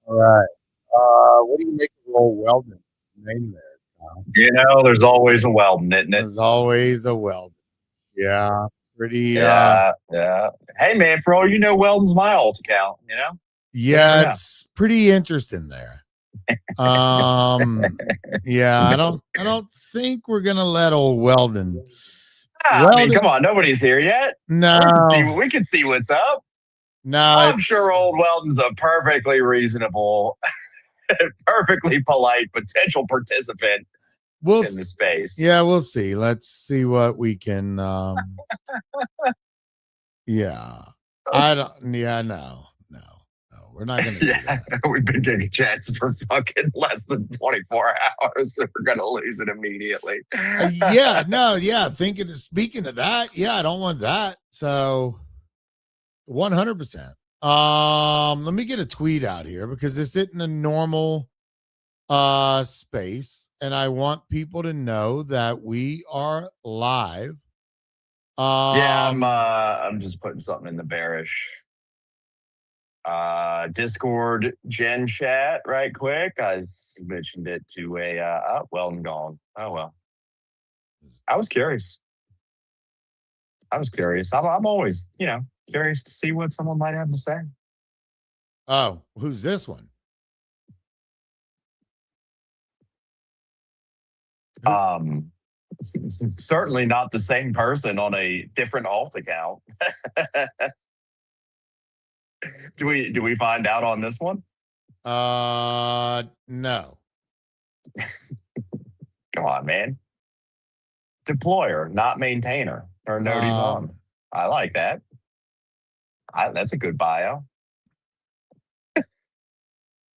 All right. What do you make of Roll Weldon's name there, Tom? There's always a Weldon, isn't it? There's always a Weldon. Yeah. Pretty Yeah, yeah. Hey, man, for all you know, Weldon's my alt account. You never yeah, know. it's pretty interesting there. Yeah, I don't think we're gonna let old Weldon. I mean, Weldon, come on, nobody's here yet. no, We can see what's up. no, I'm it's sure old Weldon's a perfectly reasonable, perfectly polite potential participant we'll in the space. yeah, we'll see. Let's see what we can yeah. I don't yeah, no, no, no, we're not gonna do Yeah, that. we've been getting chats for fucking less than 24 hours, so we're gonna lose it immediately. Yeah, no, yeah. Speaking of that, yeah, I don't want that. So 100%. Let me get a tweet out here because this isn't a normal space, and I want people to know that we are live Yeah, I'm just putting something in the bearish Discord Gen chat right quick. I mentioned it to a Weldon gone. Oh well. I was curious. I'm always, curious to see what someone might have to say. Oh, who's this one? Certainly not the same person on a different alt account. Do we find out on this one? No. Come on, man. Deployer, not maintainer. Or note he's on. I like that. That's a good bio.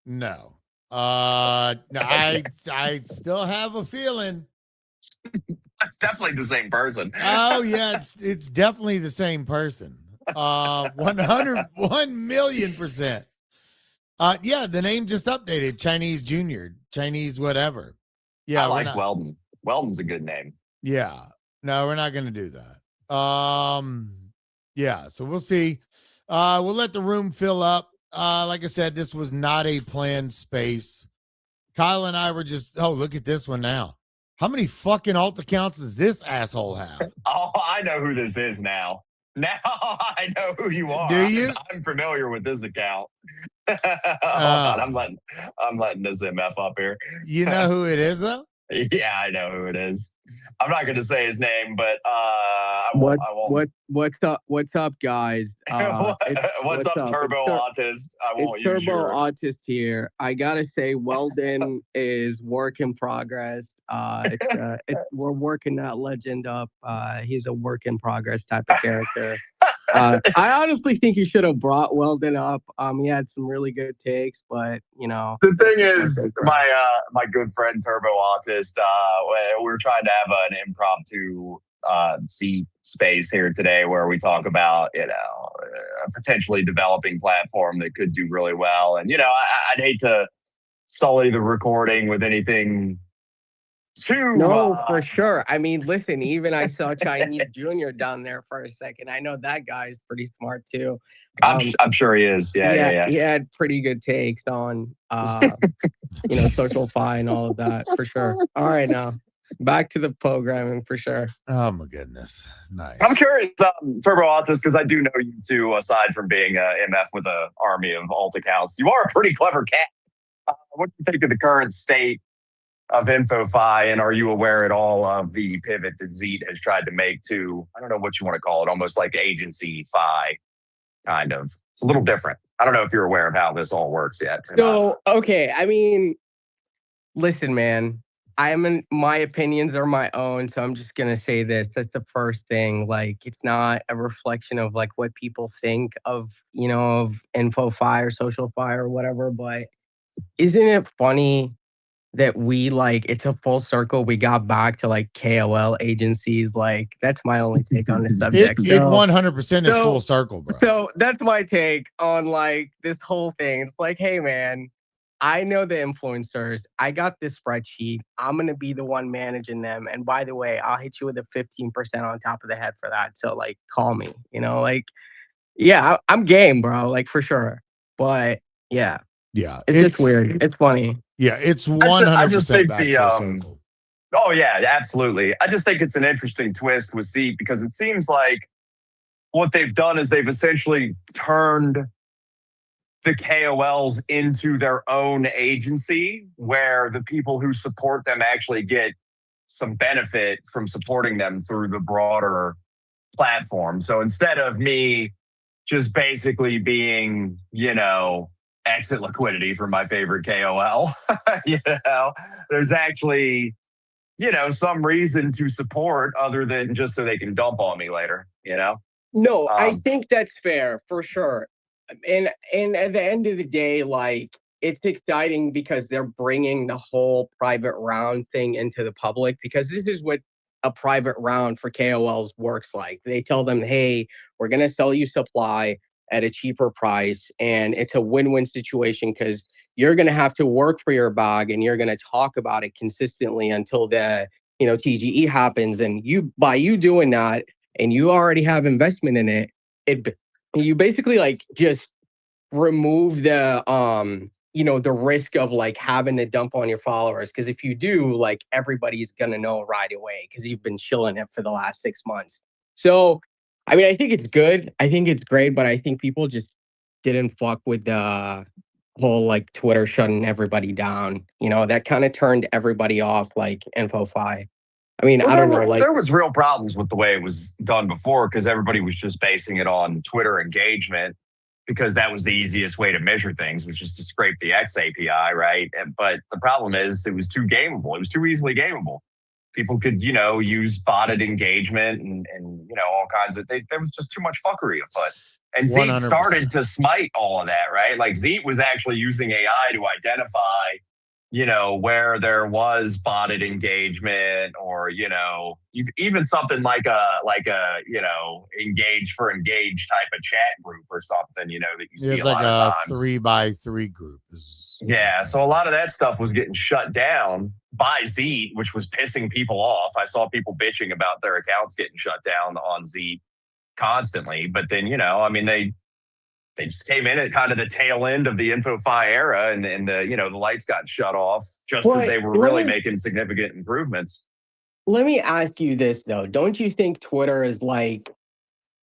No. No, I still have a feeling. It's definitely the same person. Oh yeah, it's definitely the same person. 101 million%. Yeah, the name just updated. Chinese Junior, Chinese whatever. Yeah, I like Weldon. Weldon's a good name. Yeah. No, we're not going to do that. Yeah, so we'll see. We'll let the room fill up. Like I said, this was not a planned space. Kyle and I were just, look at this one now. How many fucking alt accounts does this asshole have? Oh, I know who this is now. Now I know who you are. Do you? I'm familiar with this account. Hold on, I'm letting this MF up here. You know who it is though? Yeah, I know who it is. I'm not going to say his name, but what's up, guys? What's up, Turbo Autist? I won't use Turbo Autist here. I gotta say, Weldon is work in progress. We're working that legend up. He's a work in progress type of character. I honestly think you should have brought Weldon up. He had some really good takes, but the thing is, my good friend Turbo Autist, we're trying to have an impromptu seat space here today where we talk about a potentially developing platform that could do really well, and I'd hate to sully the recording with anything. For sure. I mean, listen, even I saw Chinese Junior down there for a second. I know that guy's pretty smart too. I'm sure he is. Yeah. He had pretty good takes on, social fi and all of that for sure. All right, now back to the programming for sure. Oh my goodness, nice. I'm curious, Turbo Autist, because I do know you two. Aside from being MF with an army of alt accounts, you are a pretty clever cat. What do you think of the current state of InfoFi, and are you aware at all of the pivot that Zeet has tried to make to, I don't know what you want to call it, almost like agency fi, kind of? It's a little different. I don't know if you're aware of how this all works yet. So, okay, I mean, listen, man, my opinions are my own, so I'm just gonna say this. That's the first thing. Like, it's not a reflection of like what people think of, of InfoFi or SocialFi or whatever, but isn't it funny that it's a full circle. We got back to like KOL agencies. Like, that's my only take on the subject. It 100% is full circle, bro. So that's my take on like this whole thing. It's like, hey man, I know the influencers. I got this spreadsheet. I'm going to be the one managing them. And by the way, I'll hit you with a 15% on top of the head for that. So like, call me, yeah, I'm game, bro. Like, for sure. But yeah. Yeah. It's just weird. It's funny. Yeah, it's 100% I just think back full circle. Oh yeah, absolutely. I just think it's an interesting twist with Zeet because it seems like what they've done is they've essentially turned the KOLs into their own agency where the people who support them actually get some benefit from supporting them through the broader platform. So instead of me just basically being, exit liquidity for my favorite KOL. There's actually, some reason to support other than just so they can dump on me later, No, I think that's fair for sure. And at the end of the day, like, it's exciting because they're bringing the whole private round thing into the public, because this is what a private round for KOLs works like. They tell them, hey, we're going to sell you supply at a cheaper price, and it's a win-win situation because you're going to have to work for your bag and you're going to talk about it consistently until the TGE happens. And by you doing that, and you already have investment in it, you basically like just remove the the risk of like having to dump on your followers, because if you do, like everybody's gonna know right away because you've been chilling it for the last 6 months. So I mean, I think it's good, I think it's great, but I think people just didn't fuck with the whole like Twitter shutting everybody down. That kind of turned everybody off, like InfoFi. I mean, Well, I don't know, like there was real problems with the way it was done before because everybody was just basing it on Twitter engagement because that was the easiest way to measure things, was just to scrape the X API, right? But the problem is it was too gameable. It was too easily gameable. People could, use botted engagement and all kinds of things. There was just too much fuckery afoot. And Zeet 100%. started to smite all of that, right? Like Zeet was actually using AI to identify where there was botted engagement, or even something like a engage for engage type of chat group or something, that you see It's a like lot of a times. 3x3 group. Yeah, so a lot of that stuff was getting shut down by Zeet, which was pissing people off. I saw people bitching about their accounts getting shut down on Zeet constantly, but then they just came in at kind of the tail end of the InfoFi era, and the lights got shut off just as they were really making significant improvements. Let me ask you this though. Don't you think Twitter is like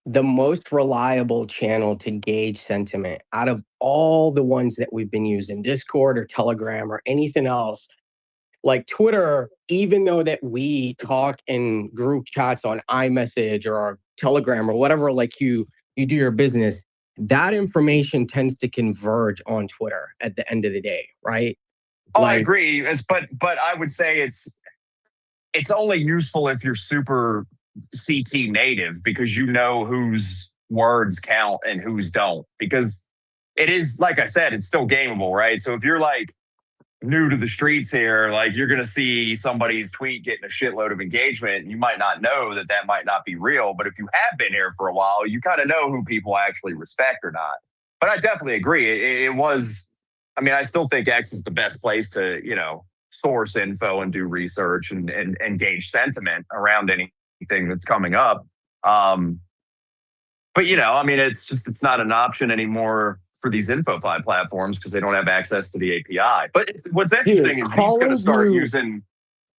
the most reliable channel to gauge sentiment out of all the ones that we've been using, Discord or Telegram or anything else? Like Twitter, even though that we talk in group chats on iMessage or Telegram or whatever, like you do your business, that information tends to converge on Twitter at the end of the day, right? Oh, I agree. But I would say it's only useful if you're super CT native, because whose words count and whose don't. Because it is, like I said, it's still gameable, right? So if you're like new to the streets here, like you're going to see somebody's tweet getting a shitload of engagement. You might not know that might not be real, but if you have been here for a while, you kind of know who people actually respect or not. But I definitely agree. It was, I mean, I still think X is the best place to, source info and do research and gauge sentiment around anything that's coming up. But it's not an option anymore for these InfoFi platforms because they don't have access to the API. But what's interesting is he's going to start using.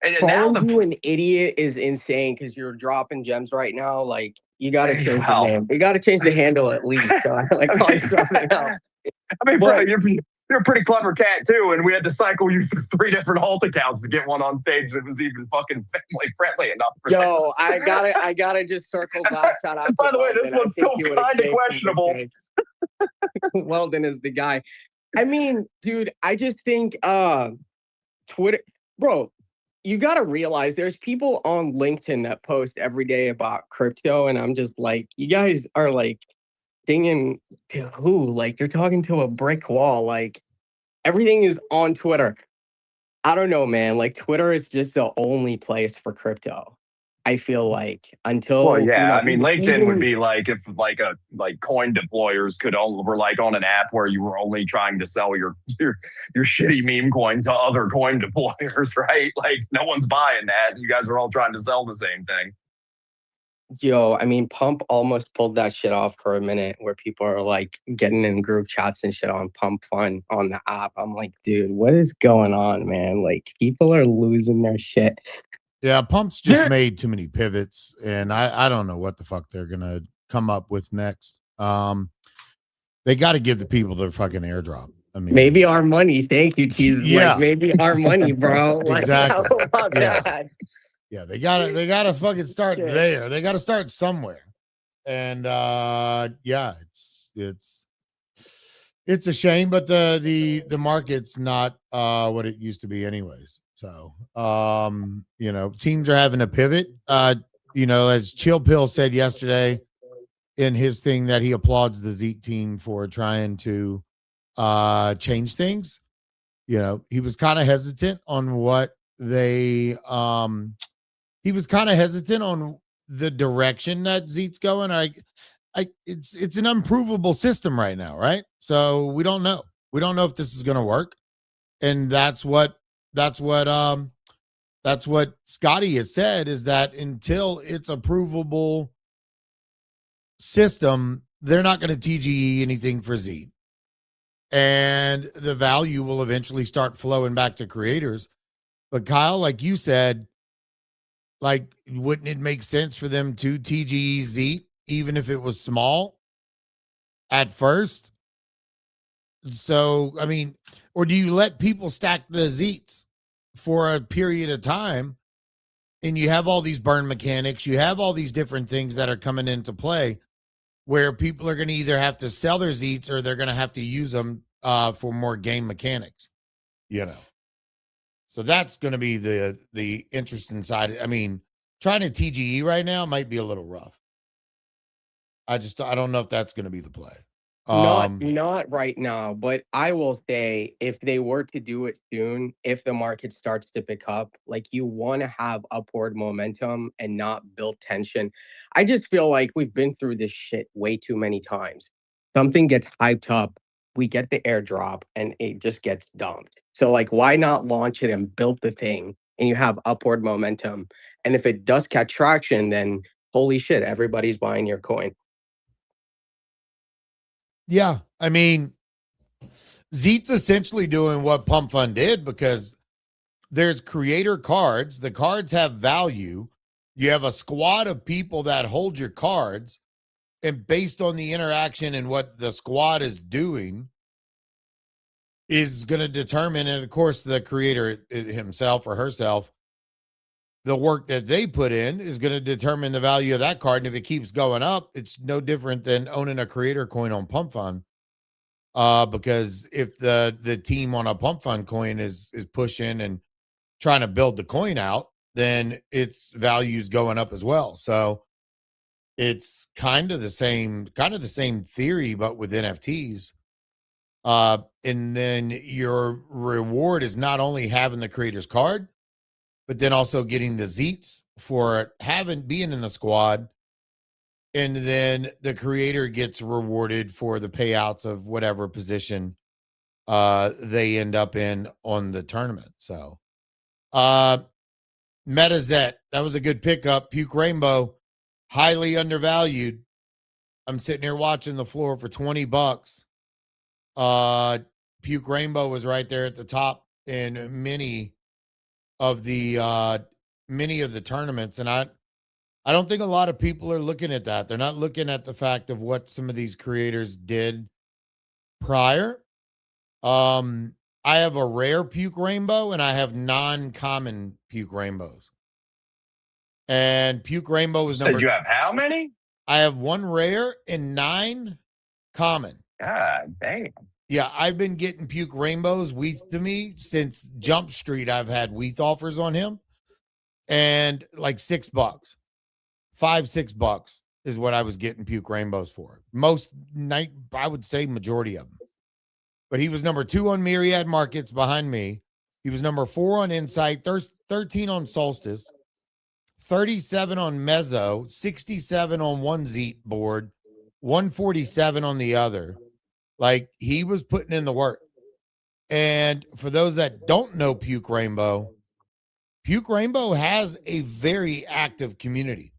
And now you an idiot is insane because you're dropping gems right now. Like you got to change the name. You got to change the handle at least. So I like call you something else. I mean, bro, you're a pretty clever cat too, and we had to cycle you through 3 different Halt accounts to get one on stage that was even fucking family friendly enough for this. I gotta just circle back. Shout out. By the way, this one's still kind of questionable. Weldon is the guy. I mean, dude, I just think Twitter, bro. You got to realize there's people on LinkedIn that post every day about crypto, and I'm just like, you guys are like singing to who? Like you're talking to a brick wall. Like everything is on Twitter. I don't know, man. Like Twitter is just the only place for crypto. I feel like until. Well, yeah. I mean, LinkedIn would be like if like coin deployers were like on an app where you were only trying to sell your shitty meme coin to other coin deployers, right? Like no one's buying that. You guys are all trying to sell the same thing. Yo, I mean, Pump almost pulled that shit off for a minute where people are like getting in group chats and shit on Pump Fun on the app. I'm like, dude, what is going on, man? Like people are losing their shit. Yeah, Pump's just made too many pivots, and I don't know what the fuck they're gonna come up with next. They got to give the people their fucking airdrop. I mean, maybe our money. Thank you, Jesus. Yeah, like, maybe our money, bro. Exactly. How about that? Yeah, they gotta fucking start there. They gotta start somewhere. And yeah, it's a shame, but the market's not what it used to be anyways. So teams are having to pivot. As Chill Pill said yesterday in his thing that he applauds the Zeke team for trying to change things. He was kind of hesitant on what they he was kind of hesitant on the direction that Zeke's going. It's an unprovable system right now, right? So we don't know. We don't know if this is going to work, and that's what Scotty has said, is that until it's a provable system, they're not going to TGE anything for Z. And the value will eventually start flowing back to creators. But Kyle, like you said, like, wouldn't it make sense for them to TGE Z, even if it was small at first? So, I mean, or do you let people stack the Zeets for a period of time and you have all these burn mechanics, you have all these different things that are coming into play where people are going to either have to sell their Zeets or they're going to have to use them for more game mechanics, you know? So that's going to be the interesting side. I mean, trying to TGE right now might be a little rough. I don't know if that's going to be the play. Not right now, but I will say if they were to do it soon, if the market starts to pick up, like you want to have upward momentum and not build tension. I just feel like we've been through this shit way too many times. Something gets hyped up, we get the airdrop, and it just gets dumped. So like, why not launch it and build the thing, and you have upward momentum? And if it does catch traction, then holy shit, everybody's buying your coin. Yeah, I mean, Zeet's essentially doing what Pump Fund did because there's creator cards. The cards have value. You have a squad of people that hold your cards, and based on the interaction and what the squad is doing is going to determine, and of course the creator himself or herself, the work that they put in is going to determine the value of that card. And if it keeps going up, it's no different than owning a creator coin on Pump Fund. Because if the team on a Pump Fund coin is pushing and trying to build the coin out, then its value's going up as well. So it's kind of the same theory, but with NFTs. And then your reward is not only having the creator's card, but then also getting the Zeets for being in the squad. And then the creator gets rewarded for the payouts of whatever position they end up in on the tournament. So Metazet, that was a good pickup. Puke Rainbow, highly undervalued. I'm sitting here watching the floor for $20. Puke Rainbow was right there at the top in many of the tournaments, and I don't think a lot of people are looking at that. They're not looking at the fact of what some of these creators did prior. I have a rare Puke Rainbow and I have non-common Puke Rainbows. And Puke Rainbow was number. Said you have how many? I have 1 rare and 9 common. God damn. Yeah, I've been getting Puke Rainbows Weath to me since Jump Street. I've had Weath offers on him, and like $6, $5-6 is what I was getting Puke Rainbows for. Most night, I would say majority of them. But he was number 2 on Myriad Markets behind me. He was number 4 on Insight, 13 on Solstice, 37 on Mezzo, 67 on one Zeet board, 147 on the other. Like, he was putting in the work. And for those that don't know Puke Rainbow has a very active community.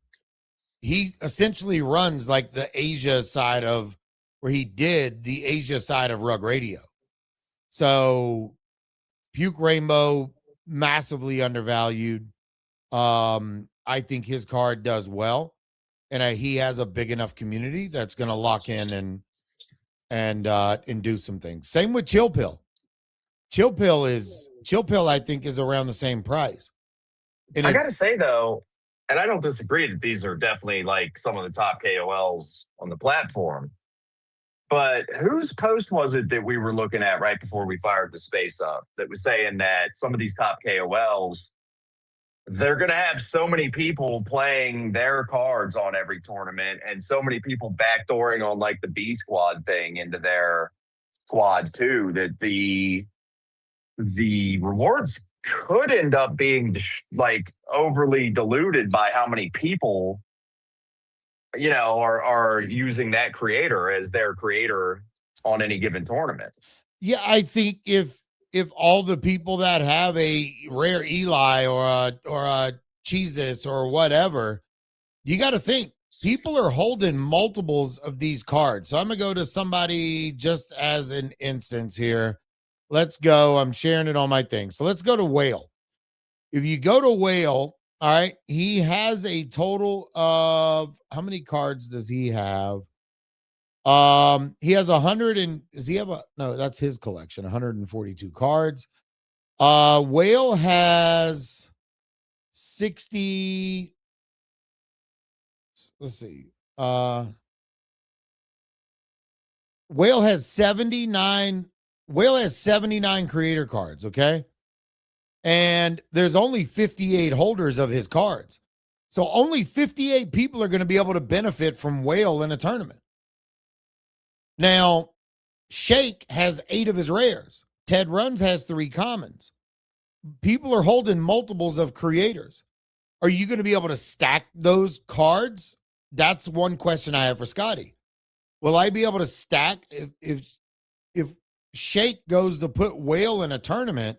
He essentially runs like the Asia side of, where he did the Asia side of Rug Radio. So Puke Rainbow, massively undervalued. I think his card does well, and he has a big enough community that's going to lock in and do some things. Same with Chill Pill. Chill Pill, I think, is around the same price. And I got to say, though, and I don't disagree that these are definitely like some of the top KOLs on the platform, but whose post was it that we were looking at right before we fired the space up that was saying that some of these top KOLs, they're going to have so many people playing their cards on every tournament and so many people backdooring on like the B squad thing into their squad too, that the rewards could end up being like overly diluted by how many people, you know, are using that creator as their creator on any given tournament. Yeah, I think if all the people that have a rare Eli or a Jesus or whatever, you got to think people are holding multiples of these cards. So I'm going to go to somebody just as an instance here. Let's go. I'm sharing it on my thing. So let's go to Whale. If you go to Whale, all right, he has a total of how many cards does he have? He has 100 and does he have no, that's his collection, 142 cards. Whale has 60. Let's see. Whale has 79. Whale has 79 creator cards, okay? And there's only 58 holders of his cards. So only 58 people are going to be able to benefit from Whale in a tournament. Now, Shake has 8 of his rares. Ted Runs has 3 commons. People are holding multiples of creators. Are you going to be able to stack those cards? That's one question I have for Scotty. Will I be able to stack if Shake goes to put Whale in a tournament?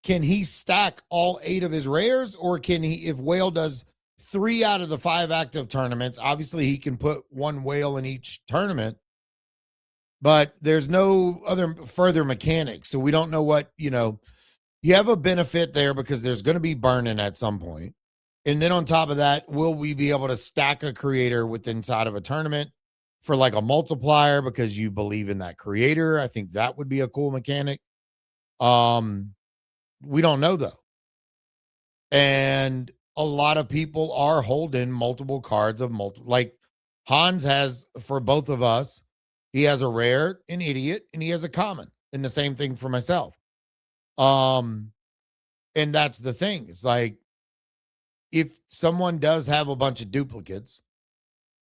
Can he stack all 8 of his rares, or can he, if Whale does 3 out of the 5 active tournaments, obviously he can put 1 Whale in each tournament, but there's no other further mechanics. So we don't know what, you have a benefit there because there's going to be burning at some point. And then on top of that, will we be able to stack a creator with inside of a tournament for like a multiplier because you believe in that creator? I think that would be a cool mechanic. We don't know though. And a lot of people are holding multiple cards of like Hans has for both of us. He has a rare, an idiot, and he has a common. And the same thing for myself. And that's the thing. It's like, if someone does have a bunch of duplicates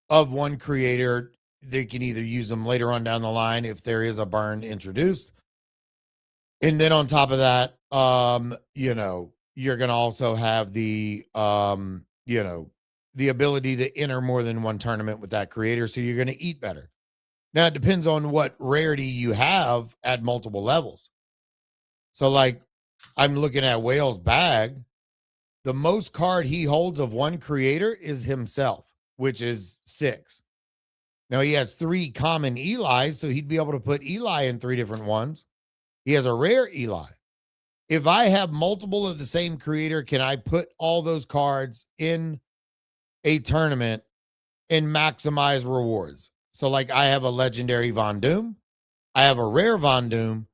of one creator, they can either use them later on down the line if there is a burn introduced. And then on top of that, you're going to also have the, the ability to enter more than one tournament with that creator. So you're going to eat better. Now, it depends on what rarity you have at multiple levels. So, like, I'm looking at Whale's bag. The most card he holds of one creator is himself, which is 6. Now, he has 3 common Eli's, so he'd be able to put Eli in 3 different ones. He has a rare Eli. If I have multiple of the same creator, can I put all those cards in a tournament and maximize rewards? So, like, I have a legendary Von Doom, I have a rare Von Doom,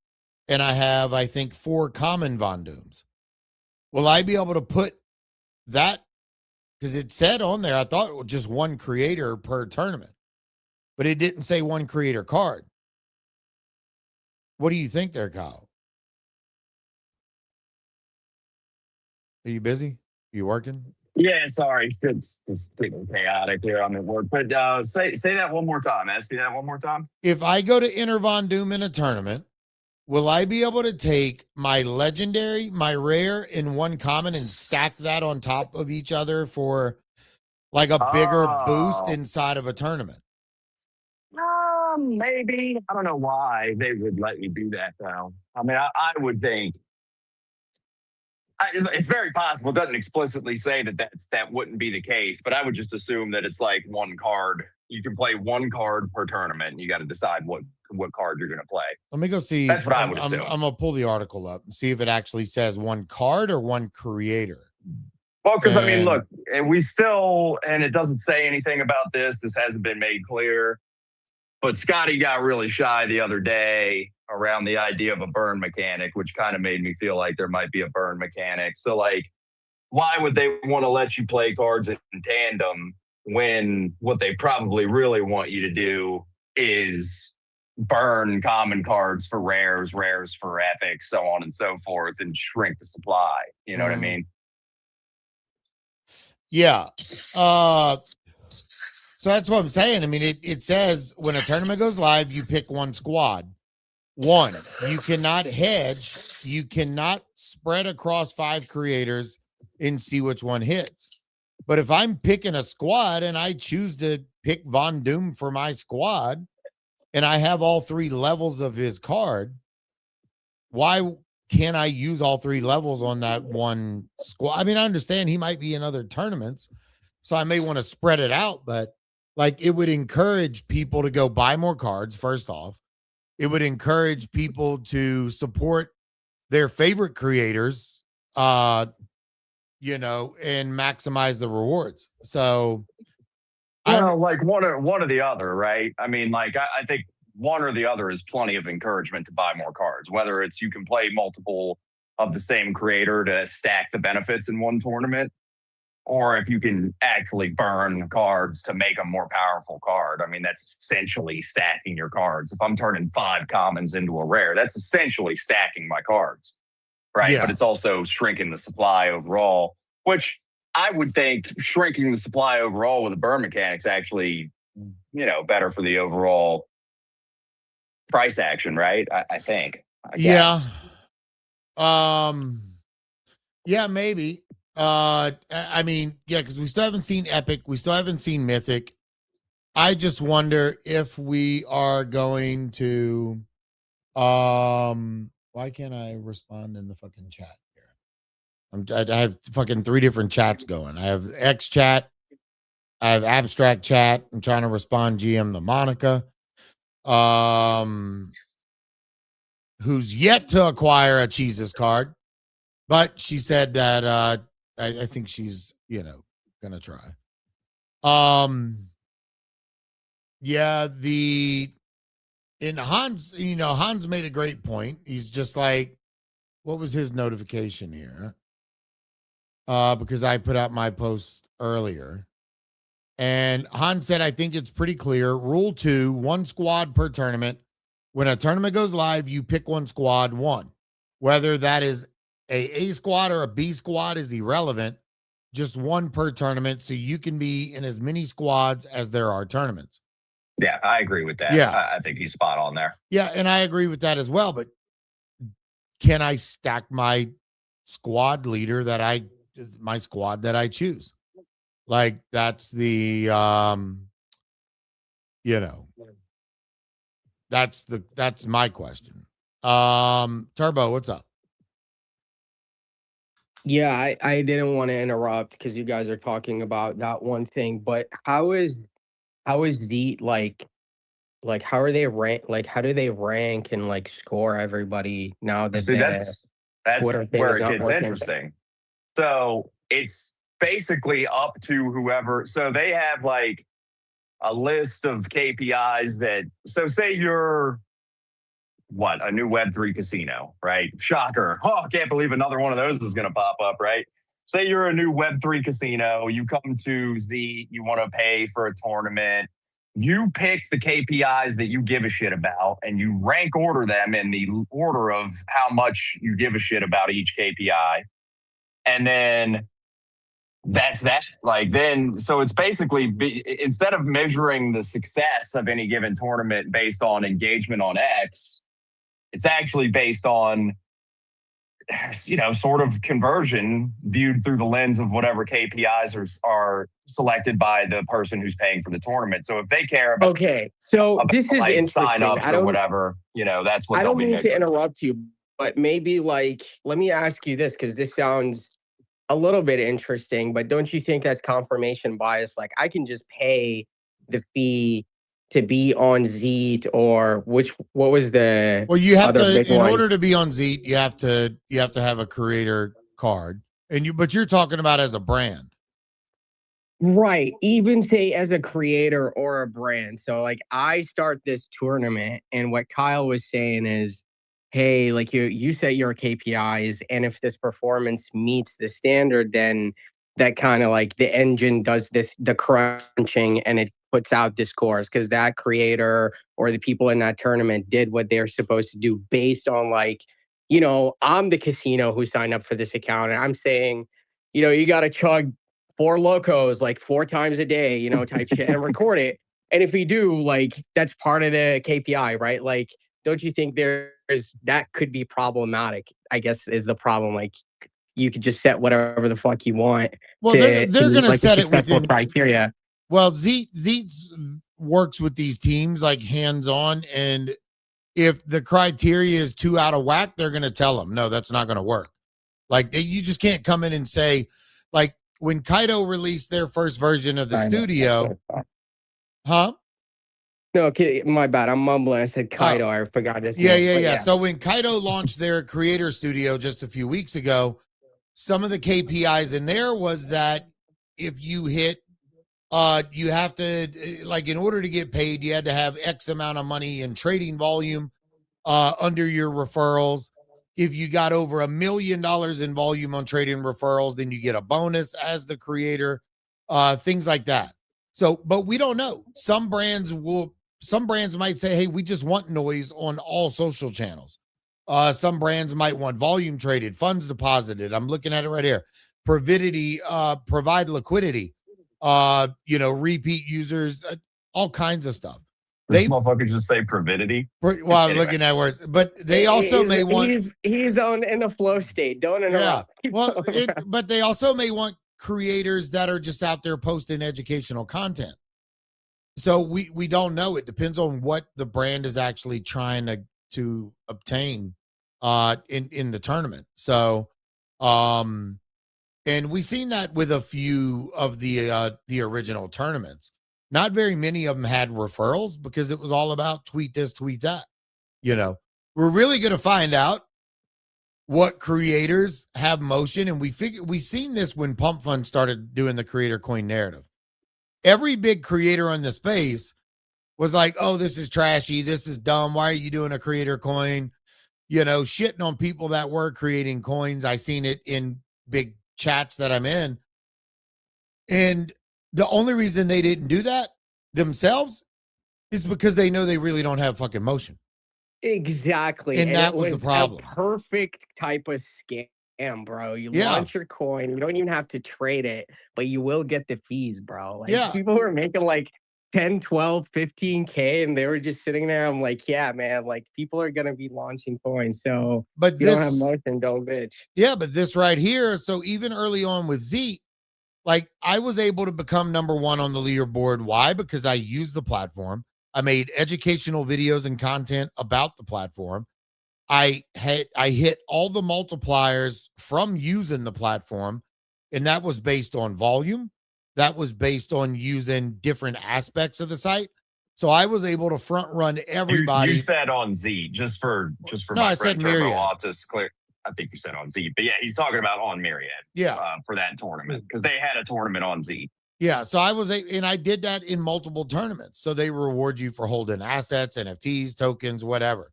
and I have, I think, 4 common Von Dooms. Will I be able to put that? Because it said on there, I thought it was just 1 creator per tournament, but it didn't say 1 creator card. What do you think there, Kyle? Are you busy? Are you working? Yeah, sorry. It's getting chaotic here. I'm at work. But say that one more time. Ask me that one more time. If I go to enter Von Doom in a tournament, will I be able to take my legendary, my rare, and 1 common and stack that on top of each other for like a bigger boost inside of a tournament? Maybe. I don't know why they would let you do that, though. I mean, I would think it's very possible. It doesn't explicitly say that wouldn't be the case, but I would just assume that it's like 1 card. You can play 1 card per tournament, and you got to decide what card you're going to play. Let me go see. That's what I would assume. I'm going to pull the article up and see if it actually says 1 card or 1 creator. Well, because I mean, look, and it doesn't say anything about this. This hasn't been made clear. But Scotty got really shy the other day around the idea of a burn mechanic, which kind of made me feel like there might be a burn mechanic. So, like, why would they want to let you play cards in tandem when what they probably really want you to do is burn common cards for rares for epics, so on and so forth, and shrink the supply? You know what I mean? Yeah. So that's what I'm saying. I mean, it says when a tournament goes live, you pick 1 squad. 1, you cannot hedge. You cannot spread across 5 creators and see which one hits. But if I'm picking a squad and I choose to pick Von Doom for my squad and I have all 3 levels of his card, why can't I use all 3 levels on that 1 squad? I mean, I understand he might be in other tournaments, So I may want to spread it out, but like it would encourage people to go buy more cards, first off. It would encourage people to support their favorite creators, and maximize the rewards. So like one or the other, right? I mean, like I think one or the other is plenty of encouragement to buy more cards. Whether it's you can play multiple of the same creator to stack the benefits in one tournament, or if you can actually burn cards to make a more powerful card. I mean, that's essentially stacking your cards. If I'm turning 5 commons into a rare, that's essentially stacking my cards, right? Yeah. But it's also shrinking the supply overall, which I would think shrinking the supply overall with the burn mechanics actually, better for the overall price action, right? I think. I guess. Yeah, maybe. I mean, yeah, because we still haven't seen Epic, we still haven't seen Mythic. I just wonder if we are going to why can't I respond in the fucking chat here? I have fucking 3 different chats going. I have X chat, I have abstract chat. I'm trying to respond GM to Monica. Who's yet to acquire a Jesus card, but she said that I think she's gonna try. Yeah, Hans made a great point. He's just like, what was his notification here? Because I put out my post earlier. And Hans said, I think it's pretty clear. Rule 2, 1 squad per tournament. When a tournament goes live, you pick 1 squad, 1. Whether that is a squad or a B squad is irrelevant. Just 1 per tournament, so you can be in as many squads as there are tournaments. Yeah, I agree with that. Yeah. I think he's spot on there. Yeah, and I agree with that as well. But can I stack my squad leader my squad that I choose? Like that's the that's my question. Turbo, what's up? Yeah, I didn't want to interrupt because you guys are talking about that one thing, but how is the how are they rank, how do they rank and score everybody now that See, that's Twitter thing where is it not gets working? interesting. So it's basically up to whoever. So they have like a list of KPIs that, so say you're a new Web3 casino, right? Shocker. Oh, I can't believe another one of those is going to pop up, right? Say you're a new Web3 casino, you come to Z, you want to pay for a tournament. You pick the KPIs that you give a shit about and you rank order them in the order of how much you give a shit about each KPI. And then that's that. So it's basically instead of measuring the success of any given tournament based on engagement on X, it's actually based on, sort of conversion viewed through the lens of whatever KPIs are selected by the person who's paying for the tournament. So if they care about, so this is interesting. Sign-ups or whatever, that's what I they'll don't be mean measuring. to interrupt you, but maybe let me ask you this, because this sounds a little bit interesting, but don't you think that's confirmation bias? Like I can just pay the fee to be on Zeet, or what was the you have other to, big in one? order to be on Zeet, you have to have a creator card. But you're talking about as a brand. Right. Even say as a creator or a brand. So I start this tournament and what Kyle was saying is, hey, you set your KPIs, and if this performance meets the standard, then that kind of the engine does the crunching and it puts out the scores, because that creator or the people in that tournament did what they're supposed to do based on I'm the casino who signed up for this account, and I'm saying, you got to chug 4 locos 4 times a day, type shit, and record it. And if we do, that's part of the KPI, right? Don't you think that could be problematic? I guess is the problem. You could just set whatever the fuck you want. Well, they're going to set it within criteria. Well, Zeets works with these teams hands-on, and if the criteria is too out of whack, they're going to tell them, no, that's not going to work. You just can't come in and say, when Kaido released their first version of the studio, huh? No, okay, my bad. I'm mumbling. I said Kaido. I forgot his yeah, name. yeah. So when Kaido launched their creator studio just a few weeks ago, some of the KPIs in there was that if you hit, you have to, like, in order to get paid, you had to have X amount of money in trading volume under your referrals. If you got over $1 million in volume on trading referrals, then you get a bonus as the creator, things like that. So, but we don't know. Some brands might say, hey, we just want noise on all social channels. Some brands might want volume traded, funds deposited. I'm looking at it right here. Provide liquidity, repeat users, all kinds of stuff. This motherfuckers just say providity. Well, I'm looking at words, but they also may want. He's in a flow state. Don't interrupt. Yeah. Well, but they also may want creators that are just out there posting educational content. So we don't know. It depends on what the brand is actually trying to obtain in the tournament. So and we've seen that with a few of the original tournaments. Not very many of them had referrals because it was all about tweet this, tweet that. We're really going to find out what creators have motion. And we've seen this when Pump Fund started doing the creator coin narrative. Every big creator on the space was like, oh, this is trashy. This is dumb. Why are you doing a creator coin? Shitting on people that were creating coins. I seen it in big chats that I'm in. And the only reason they didn't do that themselves is because they know they really don't have fucking motion. Exactly. And that was the problem. A perfect type of scam, bro. You launch your coin. You don't even have to trade it, but you will get the fees, bro. People were making like 10, 12, 15K and they were just sitting there. I'm like, yeah, man, like people are going to be launching coins. So but you don't have motion, don't bitch. Yeah, but this right here. So even early on with Zeke, like I was able to become number one on the leaderboard. Why? Because I used the platform. I made educational videos and content about the platform. I hit all the multipliers from using the platform, and that was based on volume. That was based on using different aspects of the site. So I was able to front run everybody. You said on Z, just for no, my I said friend Myriad. Autist clear. I think you said on Z, but yeah, he's talking about on Myriad. Yeah, for that tournament because they had a tournament on Z. Yeah, so I did that in multiple tournaments. So they reward you for holding assets, NFTs, tokens, whatever.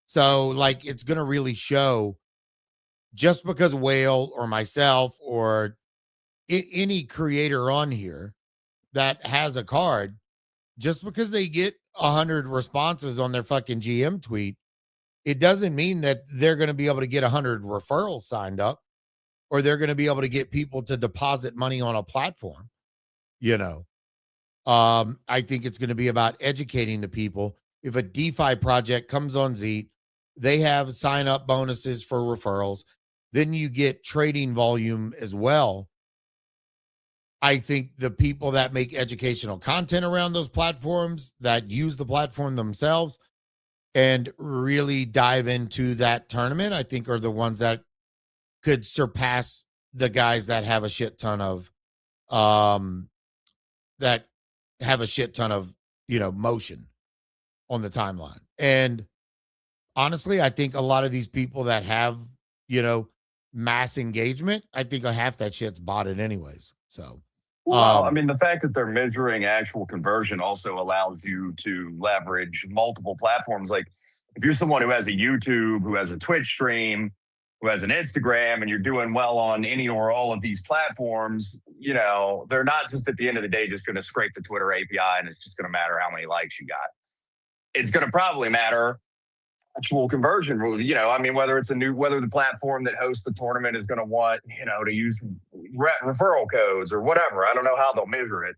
So like it's going to really show just because Whale or myself or any creator on here that has a card, just because they get 100 responses on their fucking GM tweet, it doesn't mean that they're going to be able to get 100 referrals signed up or they're going to be able to get people to deposit money on a platform. I think it's going to be about educating the people. If a DeFi project comes on Z, they have sign up bonuses for referrals. Then you get trading volume as well. I think the people that make educational content around those platforms, that use the platform themselves and really dive into that tournament, I think are the ones that could surpass the guys that have a shit ton of motion on the timeline. And honestly, I think a lot of these people that have, mass engagement, I think half that shit's botted anyways. So, well, I mean, the fact that they're measuring actual conversion also allows you to leverage multiple platforms. Like if you're someone who has a YouTube, who has a Twitch stream, who has an Instagram, and you're doing well on any or all of these platforms, they're not just at the end of the day just going to scrape the Twitter API and it's just going to matter how many likes you got. It's going to probably matter actual conversion. I mean, whether the platform that hosts the tournament is going to want, to use referral codes or whatever. I don't know how they'll measure it.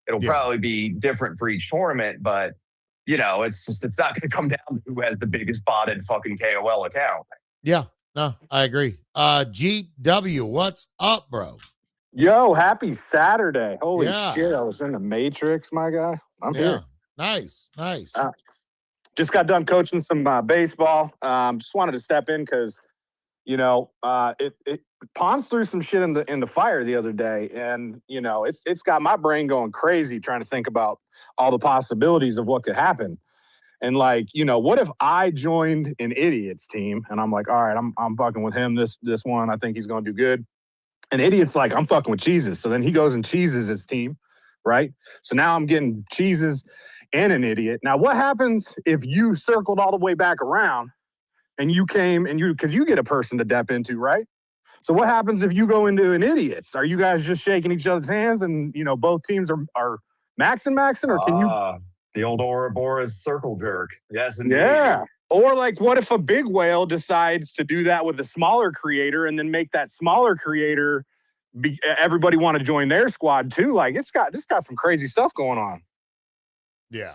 It'll probably be different for each tournament, but it's not going to come down to who has the biggest botted fucking KOL account. Yeah. No, I agree. GW, what's up, bro? Yo, happy Saturday. Holy shit, I was in the Matrix, my guy. I'm here. Nice. Just got done coaching some baseball. Just wanted to step in because, Pons threw some shit in the fire the other day, and it's got my brain going crazy trying to think about all the possibilities of what could happen. And what if I joined an Idiot's team and I'm like, all right, I'm fucking with him this one. I think he's gonna do good. And Idiot's like, I'm fucking with Cheeses. So then he goes and cheeses his team, right? So now I'm getting Cheeses and an Idiot. Now what happens if you circled all the way back around and you came and because you get a person to dep into, right? So what happens if you go into an Idiot's? Are you guys just shaking each other's hands and both teams are maxing, or can you? The old Ouroboros circle jerk. Yes, indeed. Yeah. Or what if a big whale decides to do that with a smaller creator and then make that smaller creator everybody want to join their squad too? Like this got some crazy stuff going on. Yeah.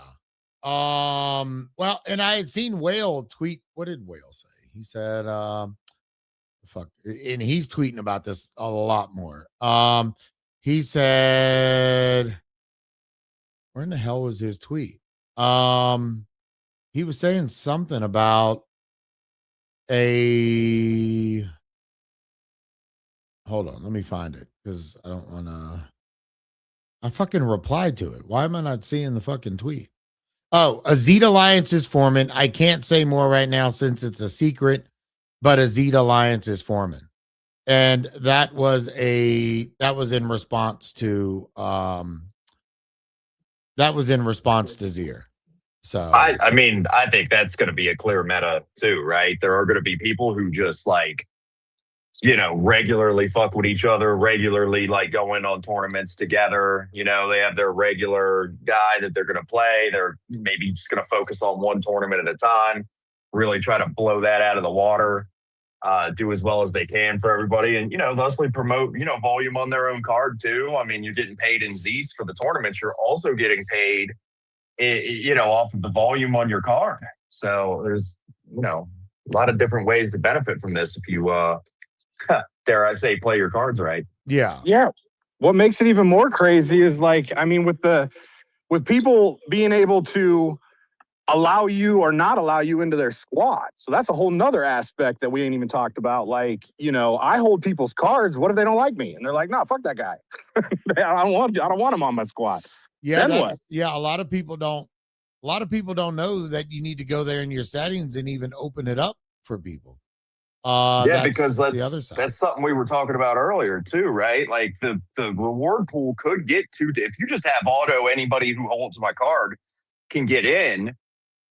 Well, and I had seen Whale tweet. What did Whale say? He said, fuck, and he's tweeting about this a lot more. He said, where in the hell was his tweet? He was saying something about hold on, let me find it because I don't want to. I fucking replied to it. Why am I not seeing the fucking tweet? Oh, Azita Alliance is forming. I can't say more right now since it's a secret, but Azita Alliance is forming. And that was in response to Zier. So I mean, I think that's going to be a clear meta too, right? There are going to be people who just regularly fuck with each other, regularly go in on tournaments together. They have their regular guy that they're going to play. They're maybe just going to focus on one tournament at a time, really try to blow that out of the water, do as well as they can for everybody. And, thusly promote, volume on their own card too. I mean, you're getting paid in Zeets for the tournaments. You're also getting paid, off of the volume on your card. So there's, a lot of different ways to benefit from this if you, dare I say, play your cards right. Yeah. Yeah. What makes it even more crazy is with people being able to allow you or not allow you into their squad. So that's a whole nother aspect that we ain't even talked about. I hold people's cards. What if they don't like me? And they're like, no, fuck that guy. I don't want him on my squad. Yeah. A lot of people don't know that you need to go there in your settings and even open it up for people. Because that's the other side. That's something we were talking about earlier too, right? Like the reward pool could get to, if you just have auto, anybody who holds my card can get in.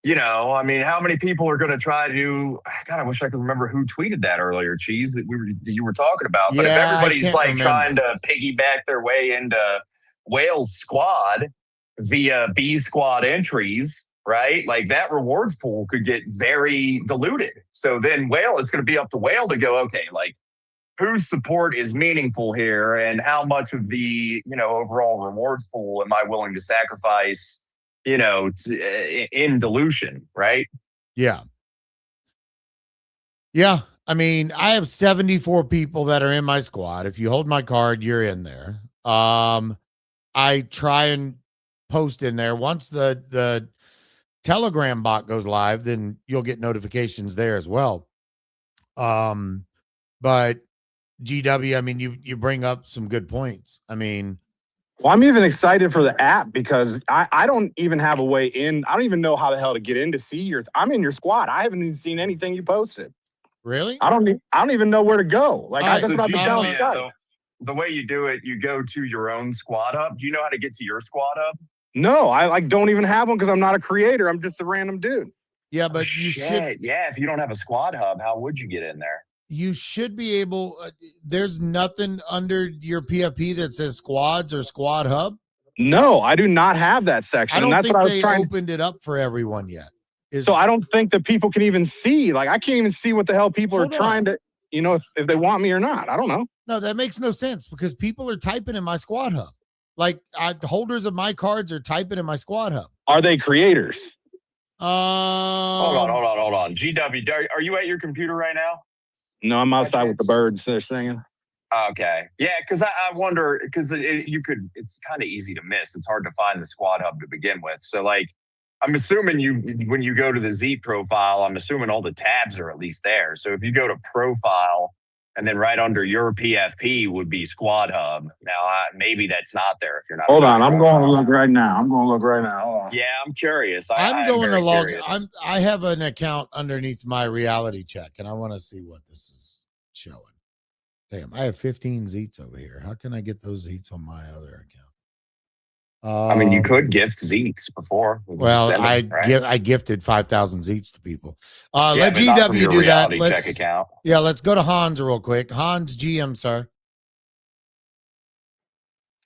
I mean, how many people are going to try to? God, I wish I could remember who tweeted that earlier, Cheese, that you were talking about. But if everybody's trying to piggyback their way into Whale's squad via B squad entries, right? Like that rewards pool could get very diluted. So then it's going to be up to Whale to go, okay, whose support is meaningful here and how much of the, overall rewards pool am I willing to sacrifice, in dilution, right? Yeah. Yeah. I mean, I have 74 people that are in my squad. If you hold my card, you're in there. I try and post in there. Once the Telegram bot goes live, then you'll get notifications there as well. But GW, I mean, you bring up some good points. I mean, well, I'm even excited for the app because I don't even have a way in. I don't even know how the hell to get in to see I'm in your squad. I haven't even seen anything you posted. Really? I don't even know where to go. That's what I'll be telling Scott. The way you do it, you go to your own squad hub. Do you know how to get to your squad hub? No, I don't even have one because I'm not a creator. I'm just a random dude. Yeah, but you should. Yeah, if you don't have a squad hub, how would you get in there? You should be able. There's nothing under your PFP that says squads or squad hub. No, I do not have that section. I don't think they opened it up for everyone yet. So I don't think that people can even see. I can't even see what the hell people are trying to. If they want me or not. I don't know. No, that makes no sense because people are typing in my squad hub. Holders of my cards are typing in my squad hub. Are they creators? Hold on. GW, are you at your computer right now? No, I'm outside with the birds. They're singing. Okay. Yeah, because I wonder, because it's kind of easy to miss. It's hard to find the squad hub to begin with. So, I'm assuming when you go to the Z profile, I'm assuming all the tabs are at least there. So if you go to profile And then right under your PFP would be Squad Hub. Now, maybe that's not there if you're not. Hold on, I'm going to look right now. Hold on. Yeah, I'm curious. I'm going to log. Curious. I have an account underneath my reality check, and I want to see what this is showing. Damn, I have 15 Zeets over here. How can I get those Zeets on my other account? I mean, you could gift Zeets before. Well, I gifted 5,000 Zeets to people. Let GW do that. Let's go to Hans real quick. Hans, GM, sir.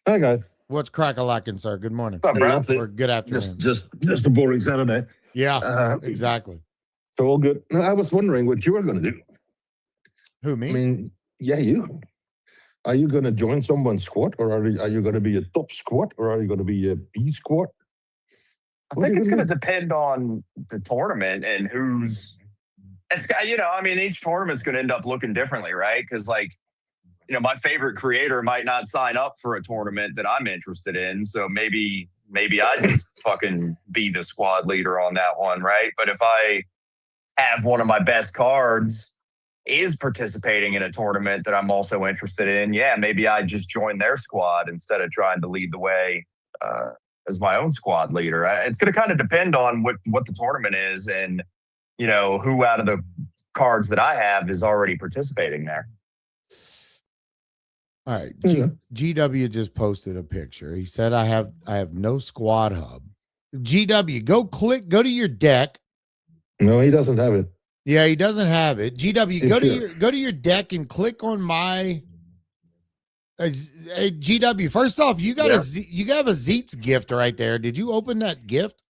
Hi, guys. What's crack-a-lackin', sir? Good morning. What's up, bro? Or good afternoon. Just a boring Saturday. Yeah, exactly. So all good. No, I was wondering what you were going to do. Who, me? I mean, yeah, you. Are you going to join someone's squad, or are you going to be a top squad, or are you going to be a B squad? I think it's going to depend on the tournament and who's. It's, I mean, each tournament's going to end up looking differently, right? Because, like, my favorite creator might not sign up for a tournament that I'm interested in, so maybe I just fucking be the squad leader on that one, right? But if I have one of my best cards is participating in a tournament that I'm also interested in, yeah, maybe I just join their squad instead of trying to lead the way as my own squad leader. It's going to kind of depend on what the tournament is and, who out of the cards that I have is already participating there. All right. GW just posted a picture. He said, I have no squad hub. GW, go to your deck. No, he doesn't have it. Yeah, he doesn't have it. GW, go to your deck and click on my GW. First off, you have a Zeets gift right there. Did you open that gift?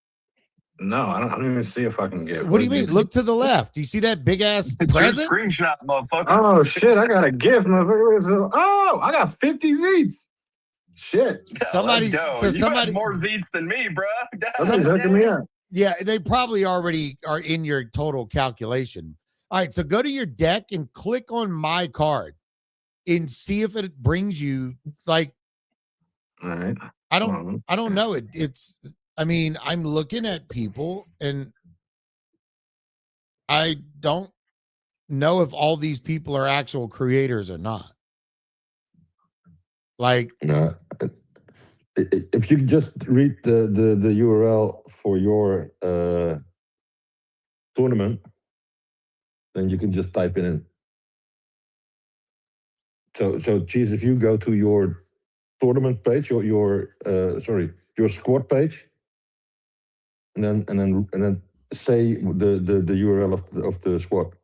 No, I don't even see a fucking gift. What do you mean? Look to the left. Do you see that big ass present? Screenshot, motherfucker. Oh shit! I got a gift, motherfucker. Oh, I got 50 Zeets. Shit. Somebody have more Zeets than me, bro. Somebody's hooking me up. Yeah, they probably already are in your total calculation. All right, so go to your deck and click on my card and see if it brings you like. All right. I don't know. I mean, I'm looking at people and I don't know if all these people are actual creators or not. Like, no. If you just read the URL for your tournament, then you can just type it in. So geez, if you go to your tournament page, your squad page, and then say the URL of the squad.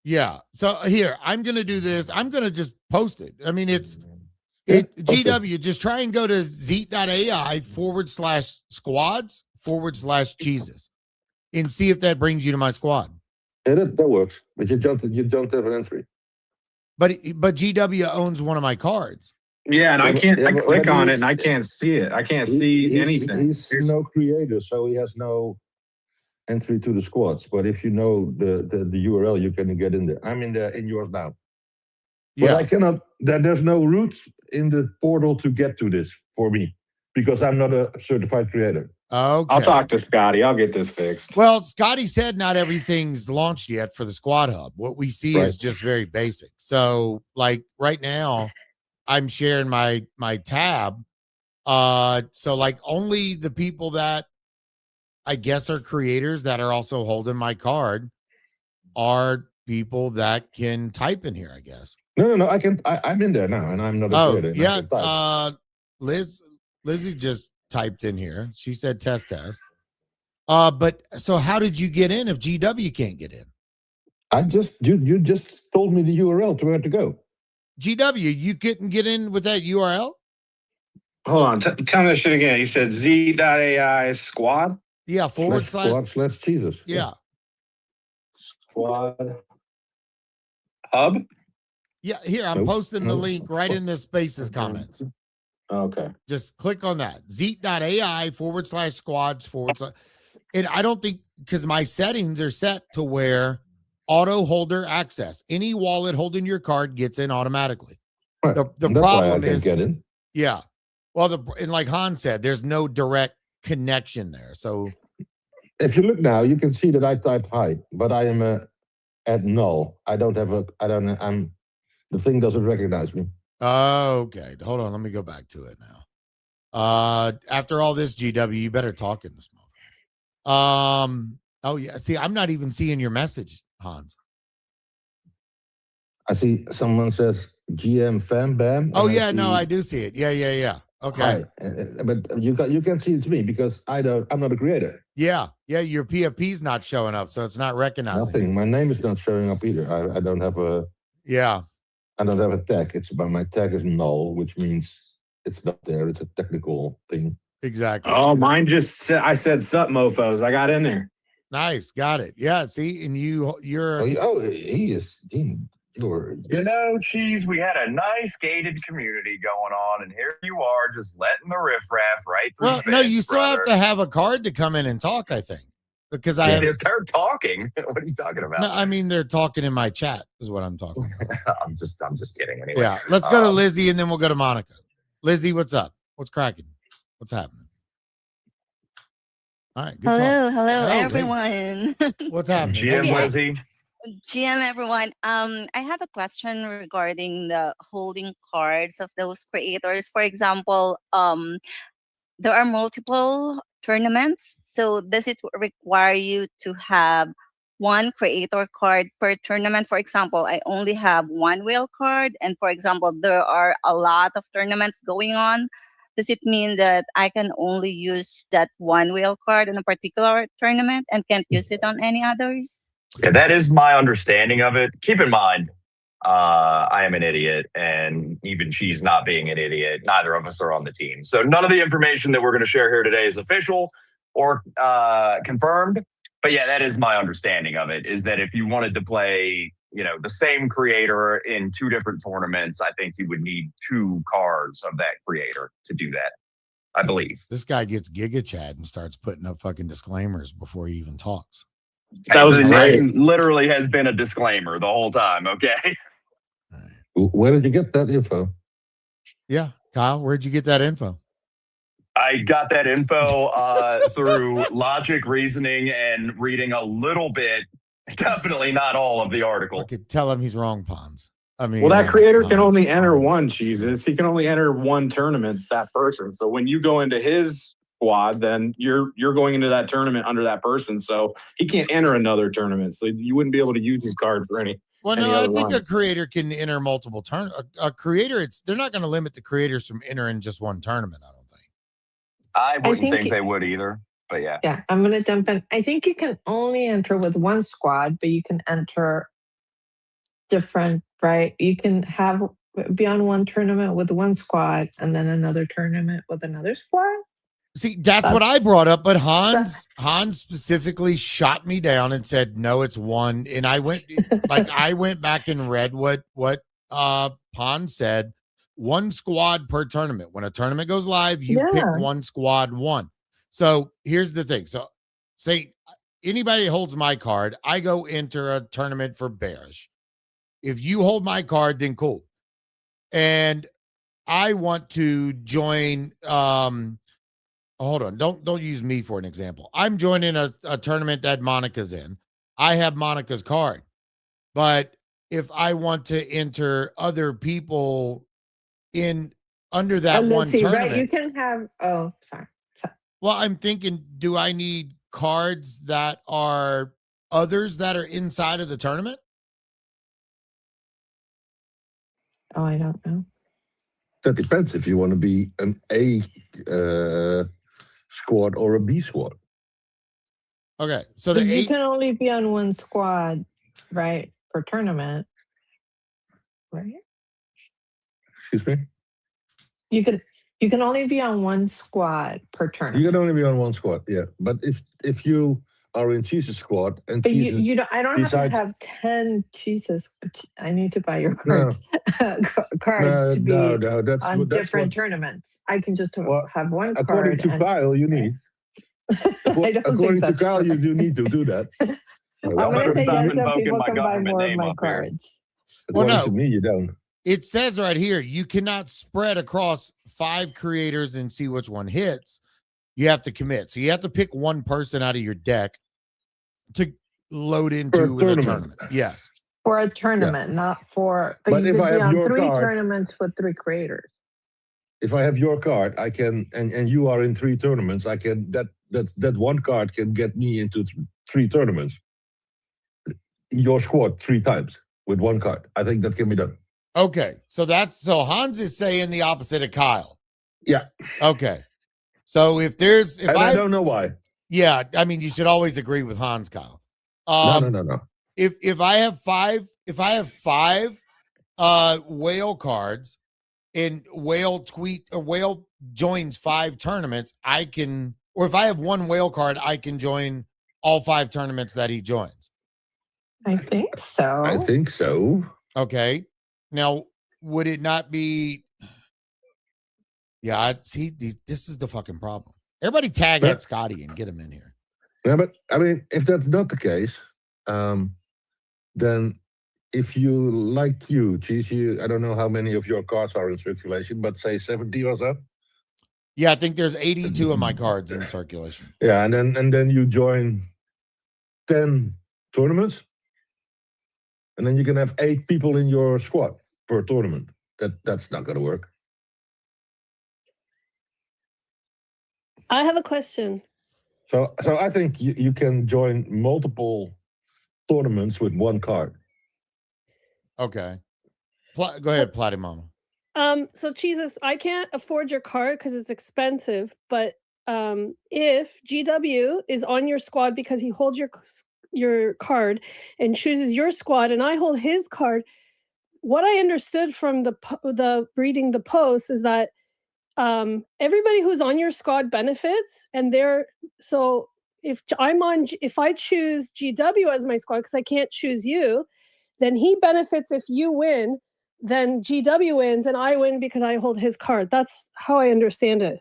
Yeah. So here, I'm gonna do this. I'm gonna just post it. I mean, GW, just try and go to zeet.ai /squads/Jesus and see if that brings you to my squad. Yeah, that works. But you don't have an entry. But GW owns one of my cards. Yeah, and I click on it and I can't see it. I can't see anything. He's no creator, so he has no entry to the squads. But if you know the URL, you can get in there. I'm in yours now. But I cannot. There's no route in the portal to get to this for me because I'm not a certified creator. Okay. I'll talk to Scotty. I'll get this fixed. Well, Scotty said not everything's launched yet for the Squad Hub. What we see is just very basic. So, like right now, I'm sharing my tab. So like only the people that I guess are creators that are also holding my card are people that can type in here, I guess. No. I'm in there now, and I'm not a creator. Yeah. Lizzie just typed in here. She said test. But so how did you get in if GW can't get in? You just told me the URL to where to go. GW, you couldn't get in with that URL? Hold on. Tell me that shit again. You said z.ai squad? Yeah, /Jesus. Yeah. Squad hub? Yeah, here, I'm posting the link right in the spaces comments. Okay. Just click on that. Zeet.ai /squads/ And I don't think, because my settings are set to where auto holder access. Any wallet holding your card gets in automatically. Right. The problem is, get in. Yeah. Well, and like Han said, there's no direct connection there. So if you look now, you can see that I typed hi, but I am at null. I'm The thing doesn't recognize me. Okay, hold on. Let me go back to it now. After all this, GW, you better talk in this moment. Oh yeah. See, I'm not even seeing your message, Hans. I see someone says GM Fam Bam. Oh yeah, no, I do see it. Yeah. Okay. Hi. But you can see it's me because I'm not a creator. Yeah. Your PFP's not showing up, so it's not recognizing. Nothing. My name is not showing up either. I don't have a. Yeah. I don't have a tag. It's about my tag is null, which means it's not there. It's a technical thing. Exactly. Oh, mine just said, I said sup mofos. I got in there. Nice. Got it. Yeah. See, and you're. He is. You're. Cheese, we had a nice gated community going on, and here you are just letting the riffraff right through. Well, no, you still have to have a card to come in and talk, I think. Because they're talking. What are you talking about? No, I mean they're talking in my chat is what I'm talking about. I'm just kidding. Anyway. Yeah. Let's go to Lizzie and then we'll go to Monica. Lizzie, what's up? What's cracking? What's happening? All right. Hello, everyone. What's happening? GM Lizzie. GM everyone. I have a question regarding the holding cards of those creators. For example, there are multiple tournaments. So does it require you to have one creator card per tournament? For example, I only have one whale card. And for example, there are a lot of tournaments going on. Does it mean that I can only use that one whale card in a particular tournament and can't use it on any others? Yeah, that is my understanding of it. Keep in mind, I am an idiot, and even she's not being an idiot. Neither of us are on the team. So none of the information that we're going to share here today is official or confirmed. But yeah, that is my understanding of it, is that if you wanted to play, the same creator in two different tournaments, I think you would need two cards of that creator to do that, I believe. This guy gets Giga Chad and starts putting up fucking disclaimers before he even talks. That literally has been a disclaimer the whole time, okay? Where did you get that info? Yeah, Kyle, where'd you get that info? I got that info through logic, reasoning, and reading a little bit. Definitely not all of the article. I could tell him he's wrong, Pons. I mean, well, that creator can only enter one, Jesus. He can only enter one tournament, that person. So when you go into his squad, then you're going into that tournament under that person. So he can't enter another tournament. So you wouldn't be able to use his card for any. Well, no, I think a creator can enter multiple tournaments. A creator, they're not going to limit the creators from entering just one tournament, I don't think. I wouldn't think they would either. But yeah. Yeah, I'm going to jump in. I think you can only enter with one squad, but you can enter different, right? You can be on one tournament with one squad and then another tournament with another squad. See, that's what I brought up, but Hans specifically shot me down and said, no, it's one. And I went back and read what Pons said, one squad per tournament. When a tournament goes live, you pick one squad, one. So here's the thing. So say anybody holds my card, I go enter a tournament for Bearish. If you hold my card, then cool. And I want to join, hold on. Don't use me for an example. I'm joining a tournament that Monica's in. I have Monica's card. But if I want to enter other people in under that one tournament. Right? You can have, sorry. Well, I'm thinking, do I need cards that are others that are inside of the tournament? Oh, I don't know. That depends if you want to be an A squad or a B squad. Okay, so you can only be on one squad, right, per tournament, right? Excuse me? You can only be on one squad per tournament. You can only be on one squad, yeah. But if you are in Cheese's squad and but Jesus I don't have to have 10 Cheeses. I need to buy your card, cards to be on different tournaments. I can just have one card. According to Kyle, you need. According to Kyle, you do need to do that. I'm going to say yes, so people can buy more of my cards. According to me, you don't. It says right here, you cannot spread across 5 creators and see which one hits. You have to commit. So you have to pick one person out of your deck to load into the tournament. Yes. For a tournament, not for. But you if could I be have on your 3 card, tournaments with 3 creators. if I have your card, I can, and you are in 3 tournaments, I can, that one card can get me into 3 tournaments. Your squad 3 times with one card. I think that can be done. Okay. So Hans is saying the opposite of Kyle. Yeah. Okay. So if I don't know why. Yeah, I mean, you should always agree with Hans, Kyle. No. If I have five whale cards and whale joins 5 tournaments, I can, or if I have 1 whale card, I can join all 5 tournaments that he joins. I think so. Okay. Now, would it not be? Yeah, this is the fucking problem. Everybody tag at Scotty and get him in here. Yeah, but I mean, if that's not the case, then if you Cheese, I don't know how many of your cards are in circulation, but say 70 or so. Yeah, I think there's 82 of my cards in circulation. Yeah, and then you join 10 tournaments, and then you can have 8 people in your squad per tournament. That's not going to work. I have a question. So I think you can join multiple tournaments with 1 card. Okay. Go ahead, Platy Mama. So Jesus, I can't afford your card because it's expensive, but if GW is on your squad because he holds your card and chooses your squad and I hold his card, what I understood from the reading the post is that everybody who's on your squad benefits, and so if I choose GW as my squad because I can't choose you, then he benefits if you win, then GW wins and I win because I hold his card. That's how I understand it.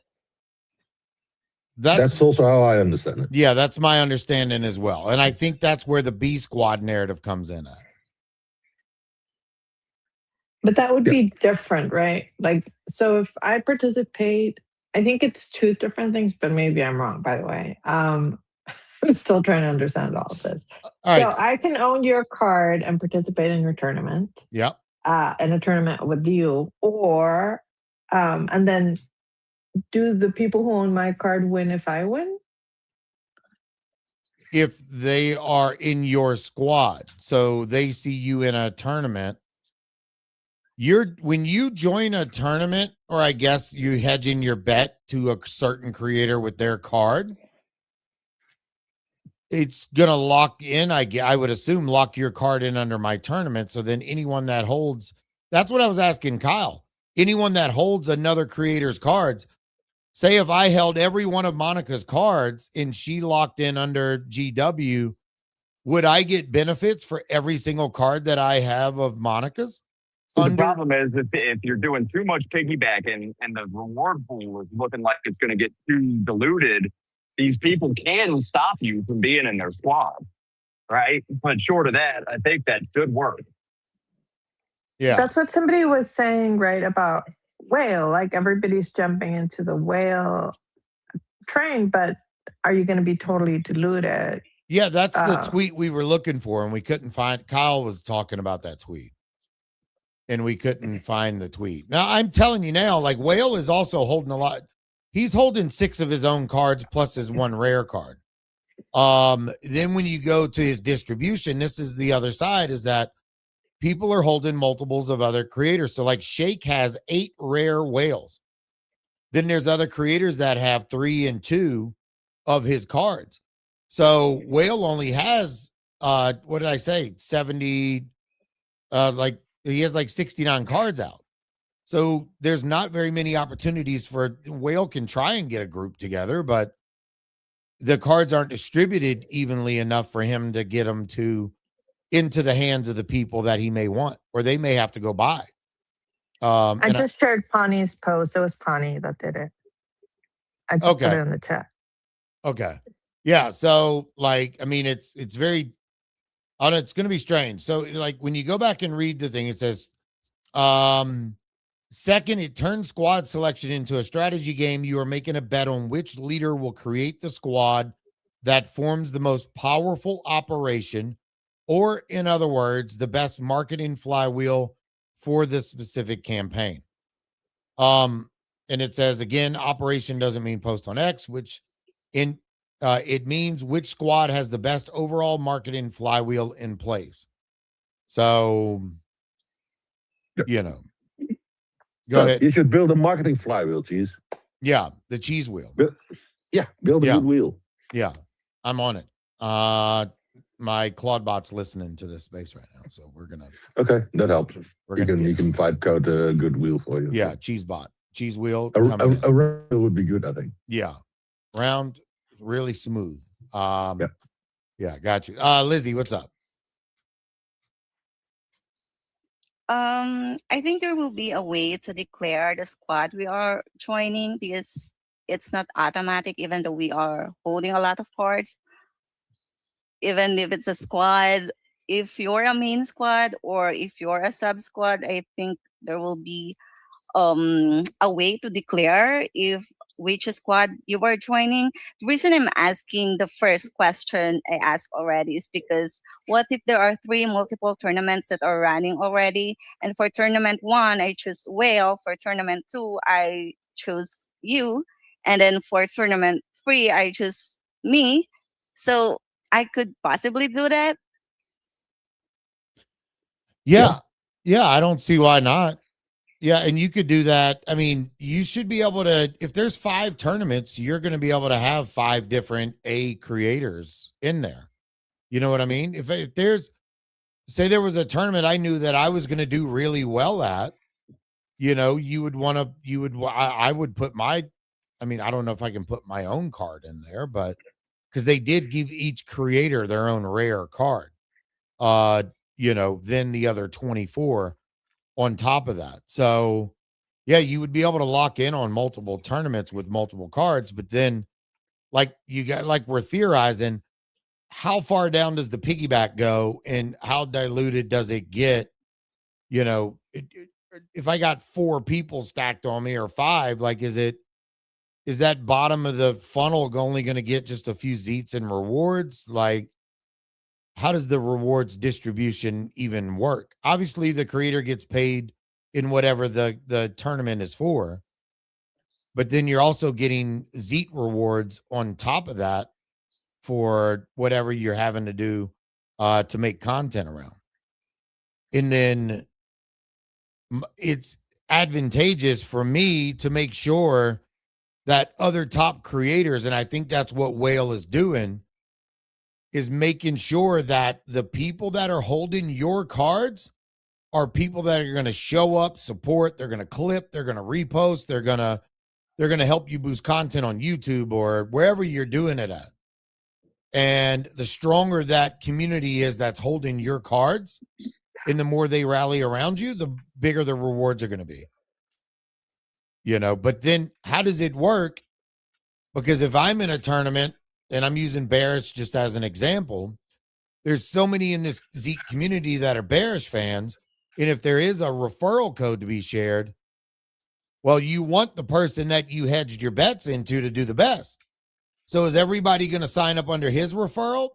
That's also how I understand it. Yeah, that's my understanding as well. And I think that's where the B squad narrative comes in at. But that would be different, right? Like, so if I participate, I think it's 2 different things, but maybe I'm wrong, by the way. I'm still trying to understand all of this. All right. So I can own your card and participate in your tournament. Yep. In a tournament with you, or and then do the people who own my card win if I win? If they are in your squad, so they see you in a tournament, when you join a tournament, or I guess you hedge in your bet to a certain creator with their card, it's gonna lock in. I would assume lock your card in under my tournament. So then anyone that holds, that's what I was asking Kyle. Anyone that holds another creator's cards, say if I held every one of Monica's cards and she locked in under GW, would I get benefits for every single card that I have of Monica's? So the problem is if you're doing too much piggybacking and the reward pool is looking like it's going to get too diluted, these people can stop you from being in their squad, right? But short of that, I think that should work. Yeah. That's what somebody was saying, right, about whale. Like everybody's jumping into the whale train, but are you going to be totally diluted? Yeah, that's the tweet we were looking for, and we couldn't find. Kyle was talking about that tweet, and we couldn't find the tweet. Now, I'm telling you now, like Whale is also holding a lot. He's holding 6 of his own cards plus his 1 rare card. Then when you go to his distribution, this is the other side, is that people are holding multiples of other creators. So like Shake has 8 rare whales. Then there's other creators that have 3 and 2 of his cards. So Whale only has, what did I say? 70, like he has like 69 cards out. So there's not very many opportunities for Whale can try and get a group together, but the cards aren't distributed evenly enough for him to get them into the hands of the people that he may want, or they may have to go buy. I just shared Pawnee's post. It was Pawnee that did it. I just put it in the chat. Okay. Yeah. So like, I mean, it's very, it's going to be strange. So like when you go back and read the thing, it says, second, it turns squad selection into a strategy game. You are making a bet on which leader will create the squad that forms the most powerful operation. or in other words, the best marketing flywheel for this specific campaign. And it says again, operation doesn't mean post on X, which it means which squad has the best overall marketing flywheel in place. So, you know, go ahead. You should build a marketing flywheel, Cheese. Yeah, the cheese wheel. Build a good wheel. Yeah, I'm on it. My Claudebot's listening to this space right now, so we're gonna. Okay, that helps. You can vibe code a good wheel for you. Yeah, cheese wheel. A round would be good, I think. Yeah, round, really smooth. Yeah, got you. Lizzie, what's up? I think there will be a way to declare the squad we are joining, because it's not automatic, even though we are holding a lot of cards. Even if it's a squad, if you're a main squad or if you're a sub squad, I think there will be a way to declare which squad you are joining. The reason I'm asking the first question I asked already is because what if there are 3 multiple tournaments that are running already? And for tournament 1, I choose Whale. For tournament 2, I choose you. And then for tournament 3, I choose me. So I could possibly do that. Yeah, I don't see why not. Yeah, and you could do that. I mean, you should be able to, if there's 5 tournaments, you're going to be able to have 5 different A creators in there. You know what I mean? If there's, say there was a tournament I knew that I was going to do really well at, you know, I would put I don't know if I can put my own card in there, but because they did give each creator their own rare card, then the other 24 on top of that. So yeah, you would be able to lock in on multiple tournaments with multiple cards, but then like we're theorizing, how far down does the piggyback go and how diluted does it get? You know, if I got 4 people stacked on me or 5, like, is that bottom of the funnel only going to get just a few zeets and rewards? Like, how does the rewards distribution even work? Obviously, the creator gets paid in whatever the tournament is for, but then you're also getting zeet rewards on top of that for whatever you're having to do to make content around. And then it's advantageous for me to make sure that other top creators, and I think that's what Whale is doing, is making sure that the people that are holding your cards are people that are going to show up, support, they're going to clip, they're going to repost, they're going to help you boost content on YouTube or wherever you're doing it at. And the stronger that community is that's holding your cards, and the more they rally around you, the bigger the rewards are going to be. You know, but then how does it work? Because if I'm in a tournament, and I'm using Bearish just as an example, there's so many in this Zeke community that are Bearish fans. And if there is a referral code to be shared, well, you want the person that you hedged your bets into to do the best. So is everybody going to sign up under his referral?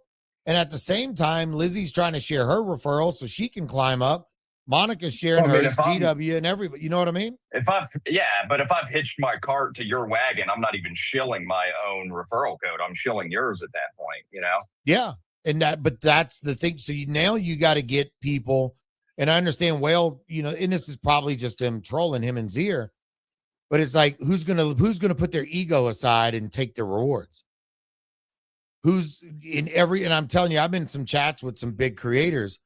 And at the same time, Lizzie's trying to share her referral so she can climb up. Monica's sharing hers, GW, and everybody. You know what I mean? But if I've hitched my cart to your wagon, I'm not even shilling my own referral code. I'm shilling yours at that point, you know? Yeah. But that's the thing. So now you got to get people, and I understand Whale, you know, and this is probably just them trolling him and Zier, but it's like, who's gonna put their ego aside and take the rewards? And I'm telling you, I've been in some chats with some big creators,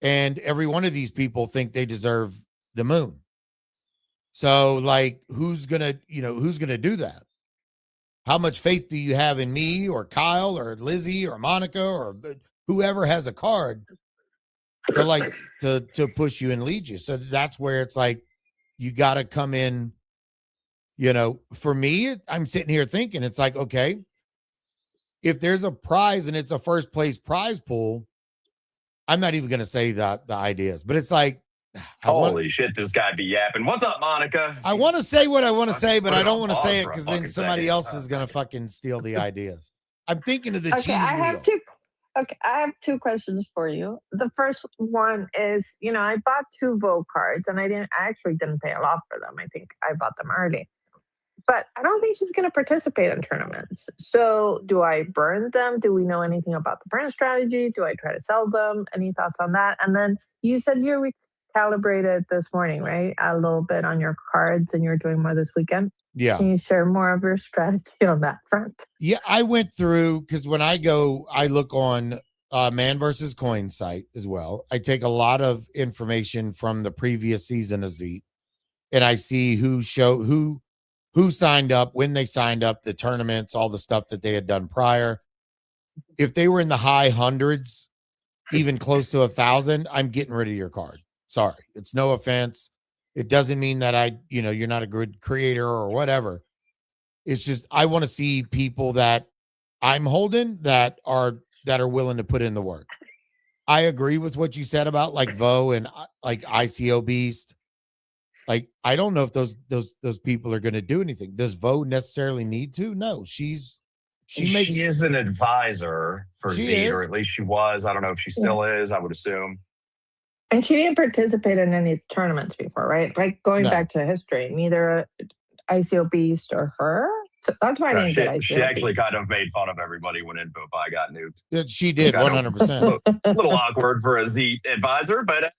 and every one of these people think they deserve the moon. So like, who's gonna do that? How much faith do you have in me or Kyle or Lizzie or Monica or whoever has a card to push you and lead you? So that's where it's like, you got to come in, you know. For me, I'm sitting here thinking, it's like, okay, if there's a prize and it's a first place prize pool, I'm not even going to say the ideas, but it's like, holy shit, this guy be yapping. What's up, Monica? I want to say what I want to say, but I don't want to say it because then somebody else is going to fucking steal the ideas. I'm thinking of the cheese wheel. Okay, I have two questions for you. The first one is, I bought 2 Vogue cards and I actually didn't pay a lot for them. I think I bought them early. But I don't think she's going to participate in tournaments. So, do I burn them? Do we know anything about the brand strategy? Do I try to sell them? Any thoughts on that? And then you said you recalibrated this morning, right? A little bit on your cards and you're doing more this weekend. Yeah. Can you share more of your strategy on that front? Yeah, I went through, because when I look on Man versus Coin site as well. I take a lot of information from the previous season of Z, and I see who signed up, when they signed up, the tournaments, all the stuff that they had done prior. If they were in the high hundreds, even close to 1,000, I'm getting rid of your card. Sorry, it's no offense. It doesn't mean that you're not a good creator or whatever. It's just I want to see people that I'm holding that are willing to put in the work. I agree with what you said about like Vo and like ICO Beast. Like, I don't know if those people are going to do anything. Does Vo necessarily need to? No, she is an advisor for Z, or at least she was. I don't know if she still is. I would assume. And she didn't participate in any tournaments before, right? Like going back to history, neither ICO Beast or her. So that's why I didn't get ICO She actually Beast. kind of made fun of everybody when InfoPi got nuked. Yeah, she did 100%. A little awkward for a Z advisor, but.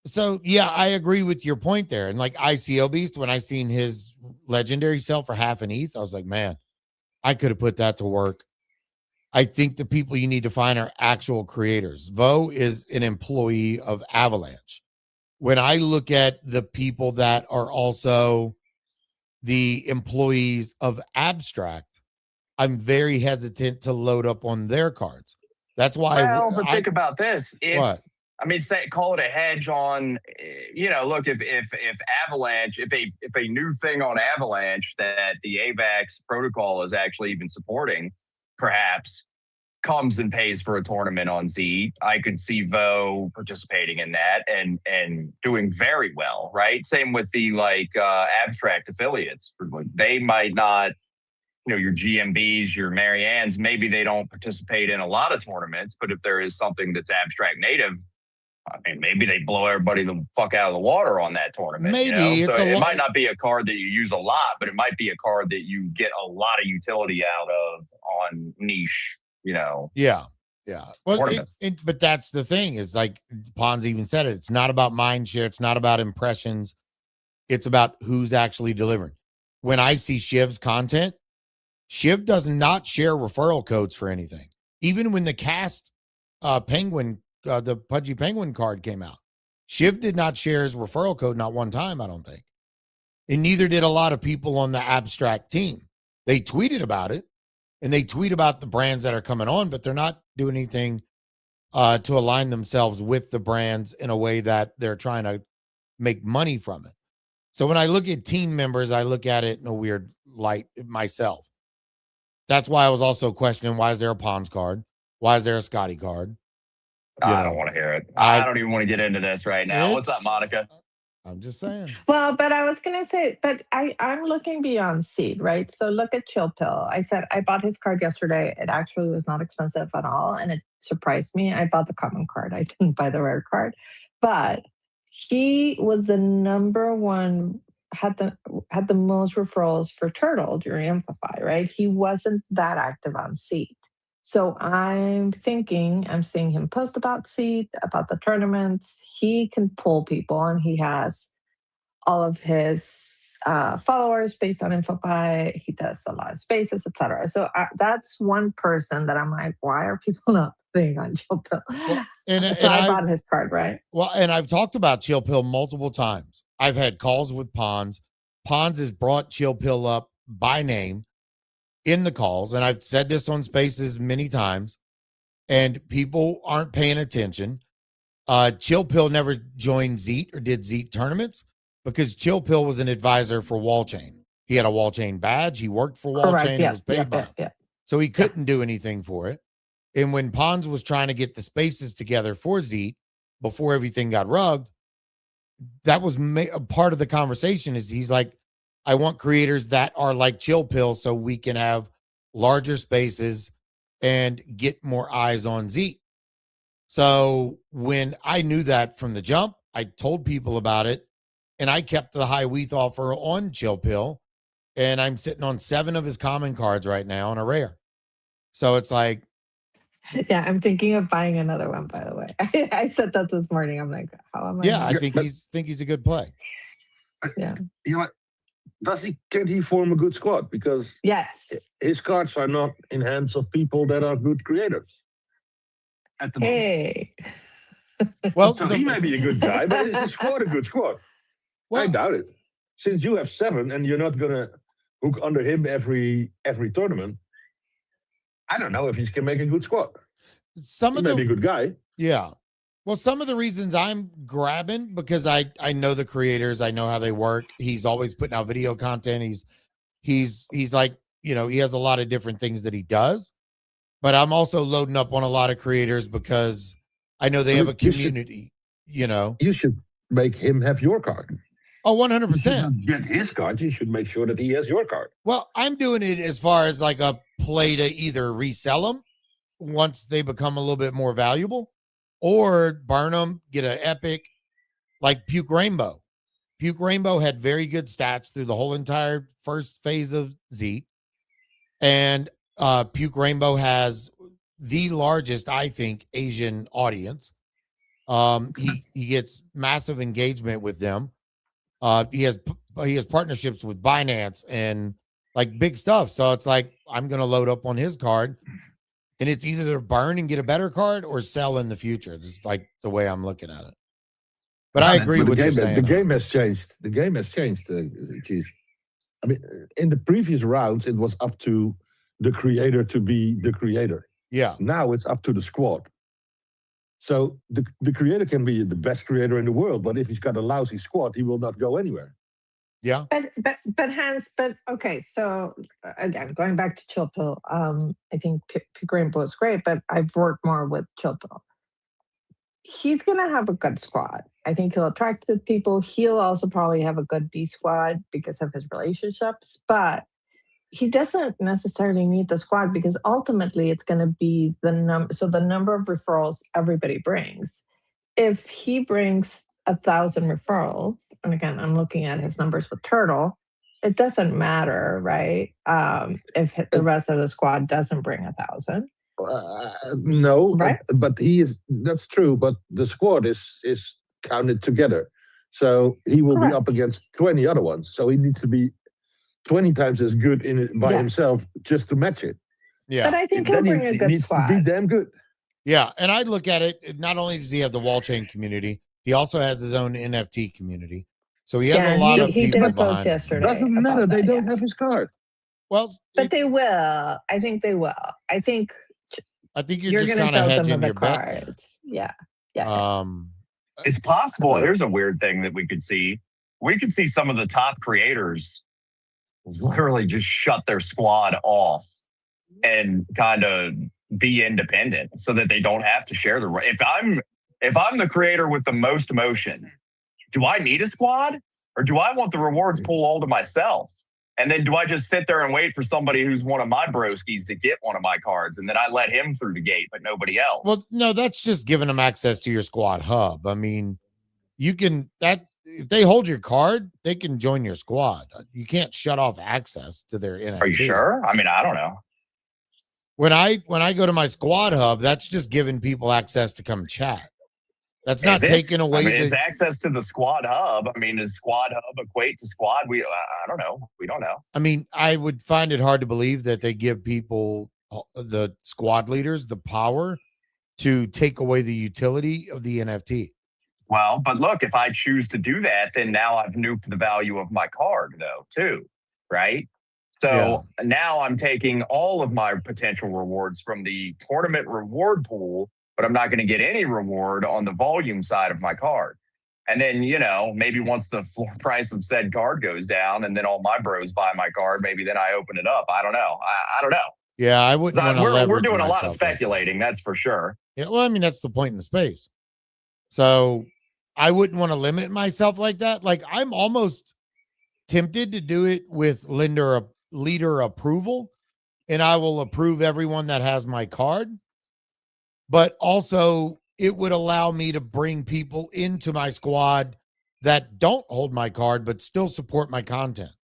So yeah, I agree with your point there. And like ICO Beast, when I seen his legendary sell for half an ETH, I was like, man, I could have put that to work. I think the people you need to find are actual creators. Vo is an employee of Avalanche. When I look at the people that are also the employees of Abstract, I'm very hesitant to load up on their cards. That's why. Well, but think about this. Call it a hedge on, look, if Avalanche, if a new thing on Avalanche that the AVAX protocol is actually even supporting, perhaps comes and pays for a tournament on Z, I could see Vo participating in that and doing very well, right? Same with the Abstract affiliates. They might not, your GMBs, your Mariannes, maybe they don't participate in a lot of tournaments, but if there is something that's Abstract native, I mean, maybe they blow everybody the fuck out of the water on that tournament. Maybe so it might not be a card that you use a lot, but it might be a card that you get a lot of utility out of on niche. Yeah. Well, but that's the thing is like Pons even said it. It's not about mind share. It's not about impressions. It's about who's actually delivering. When I see Shiv's content, Shiv does not share referral codes for anything. Even when the cast Penguin, the Pudgy Penguin card came out, Shiv did not share his referral code, not one time, I don't think. And neither did a lot of people on the Abstract team. They tweeted about it, and they tweet about the brands that are coming on, but they're not doing anything to align themselves with the brands in a way that they're trying to make money from it. So when I look at team members, I look at it in a weird light myself. That's why I was also questioning, why is there a Pons card? Why is there a Scotty card? I don't want to hear it. I don't even want to get into this right now. What's up, Monica? I'm just saying. Well, but I was going to say, but I'm looking beyond seed, right? So look at Chill Pill. I said I bought his card yesterday. It actually was not expensive at all. And it surprised me. I bought the common card. I didn't buy the rare card. But he was the number one, had the most referrals for Turtle during Amplify, right? He wasn't that active on seed. So I'm seeing him post about seed, about the tournaments. He can pull people, and he has all of his followers based on InfoPi. He does a lot of spaces, etc. So that's one person that I'm like, why are people not playing on Chill Pill? Well, so I bought his card, right? Well, and I've talked about Chill Pill multiple times. I've had calls with Pons. Pons has brought Chill Pill up by name in the calls, and I've said this on spaces many times, and people aren't paying attention. Chill Pill never joined Zeet or did Zeet tournaments because Chill Pill was an advisor for Wallchain. He had a Wallchain badge. He worked for Wallchain and was paid by him. So he couldn't do anything for it. And when Pons was trying to get the spaces together for Zeet before everything got rugged, that was a part of the conversation. Is he's like, I want creators that are like Chill Pill so we can have larger spaces and get more eyes on Zeke. So when I knew that from the jump, I told people about it, and I kept the high WETH offer on Chill Pill, and I'm sitting on 7 of his common cards right now on a rare. So it's like, yeah, I'm thinking of buying another one, by the way. I said that this morning. I'm like, how am I? yeah, I think he's a good play. Yeah. You know, can he form a good squad? Because yes, his cards are not in hands of people that are good creators at the moment. Hey. Well, So he may be a good guy, but is his squad a good squad? Well, I doubt it. Since you have 7 and you're not gonna hook under him every tournament, I don't know if he can make a good squad. He may be a good guy. Yeah. Well, some of the reasons I'm grabbing, because I know the creators, I know how they work. He's always putting out video content. He's like, you know, he has a lot of different things that he does. But I'm also loading up on a lot of creators because I know they have a community, you know. You should make him have your card. Oh, 100%. Get his card. You should make sure that he has your card. Well, I'm doing it as far as like a play to either resell them once they become a little bit more valuable, or burn them, get an epic like Puke Rainbow. Puke Rainbow had very good stats through the whole entire first phase of Zeke. And Puke Rainbow has the largest, I think, Asian audience. He gets massive engagement with them. He has partnerships with Binance and like big stuff. So it's like, I'm going to load up on his card, and it's either to burn and get a better card or sell in the future. This is like the way I'm looking at it. But I agree with what you're saying. The game has changed. The game has changed, Cheese. I mean, in the previous rounds, it was up to the creator to be the creator. Yeah. Now it's up to the squad. So the creator can be the best creator in the world, but if he's got a lousy squad, he will not go anywhere. Yeah. But Hans, okay. So again, going back to Chill Pill, I think Puke Rainbow is great, but I've worked more with Chill Pill. He's gonna have a good squad. I think he'll attract good people. He'll also probably have a good B squad because of his relationships, but he doesn't necessarily need the squad because ultimately it's going to be the number of referrals everybody brings. If he brings 1,000 referrals, and again, I'm looking at his numbers with Turtle, it doesn't matter, right? If the rest of the squad doesn't bring 1,000. No, right? But that's true, but the squad is counted together. So he will be up against 20 other ones. So he needs to be 20 times as good in it by himself just to match it. Yeah. But I think he'll bring a good squad. To be damn good. Yeah. And I look at it, not only does he have the wall chain community, he also has his own NFT community. So he has a lot of people. He did a post yesterday. Doesn't matter. They don't have his card. Well, but they will. I think they will. I think you're just kind of hedging your bet there. Yeah. It's possible. Here's a weird thing that we could see. We could see some of the top creators literally just shut their squad off and kind of be independent so that they don't have to share the. If I'm the creator with the most motion, do I need a squad, or do I want the rewards pool all to myself? And then do I just sit there and wait for somebody who's one of my broskies to get one of my cards, and then I let him through the gate, but nobody else? Well, no, that's just giving them access to your squad hub. I mean, if they hold your card, they can join your squad. You can't shut off access to their NFT. Are you sure? I mean, I don't know. When I go to my squad hub, that's just giving people access to come chat. That's not taking away. It's access to the squad hub. I mean, does squad hub equate to squad? I don't know. We don't know. I mean, I would find it hard to believe that they give people, the squad leaders, the power to take away the utility of the NFT. Well, but look, if I choose to do that, then now I've nuked the value of my card, though, too, right? So now I'm taking all of my potential rewards from the tournament reward pool, but I'm not going to get any reward on the volume side of my card. And then, maybe once the floor price of said card goes down and then all my bros buy my card, maybe then I open it up. I don't know. I don't know. Yeah, I wouldn't want to leverage We're doing a lot of myself speculating, that's for sure. Yeah, well, I mean, that's the point in the space. So I wouldn't want to limit myself like that. Like, I'm almost tempted to do it with leader approval and I will approve everyone that has my card. But also, it would allow me to bring people into my squad that don't hold my card, but still support my content.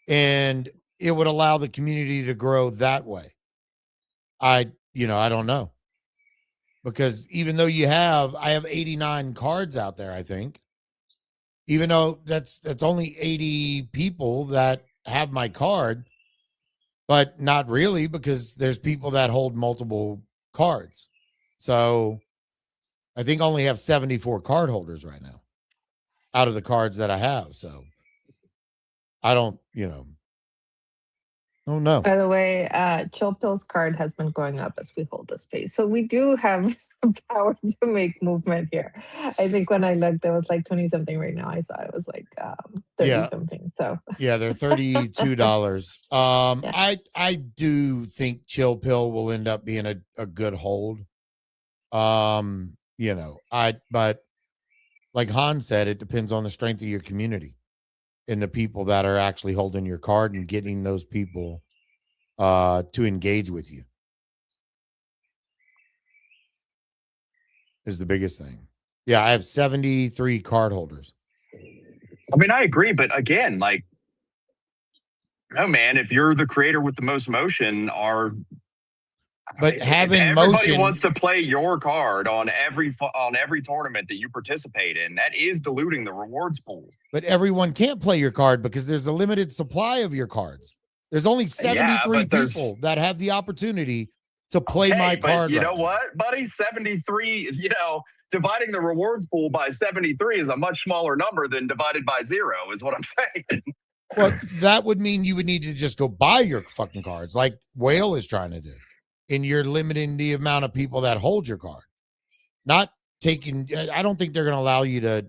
And it would allow the community to grow that way. I don't know. Because even though I have 89 cards out there, I think. Even though that's only 80 people that have my card, but not really, because there's people that hold multiple cards. So I think I only have 74 card holders right now out of the cards that I have. So I don't, oh no. By the way, Chill Pill's card has been going up as we hold the space. So we do have the power to make movement here. I think when I looked, there was like 20 something right now. I saw it was like 30 something. So yeah, they're $32. Yeah. I do think Chill Pill will end up being a good hold. But like Han said, it depends on the strength of your community and the people that are actually holding your card and getting those people to engage with you is the biggest thing. Yeah, I have 73 card holders. I mean, I agree, but again, like, no, man, if you're the creator with the most motion, but having everybody motion wants to play your card on every tournament that you participate in, that is diluting the rewards pool. But everyone can't play your card because there's a limited supply of your cards. There's only 73 people that have the opportunity to play my card. You know what, buddy? 73, dividing the rewards pool by 73 is a much smaller number than divided by 0, is what I'm saying. Well, that would mean you would need to just go buy your fucking cards like Whale is trying to do. And you're limiting the amount of people that hold your card. Not taking, I don't think they're going to allow you to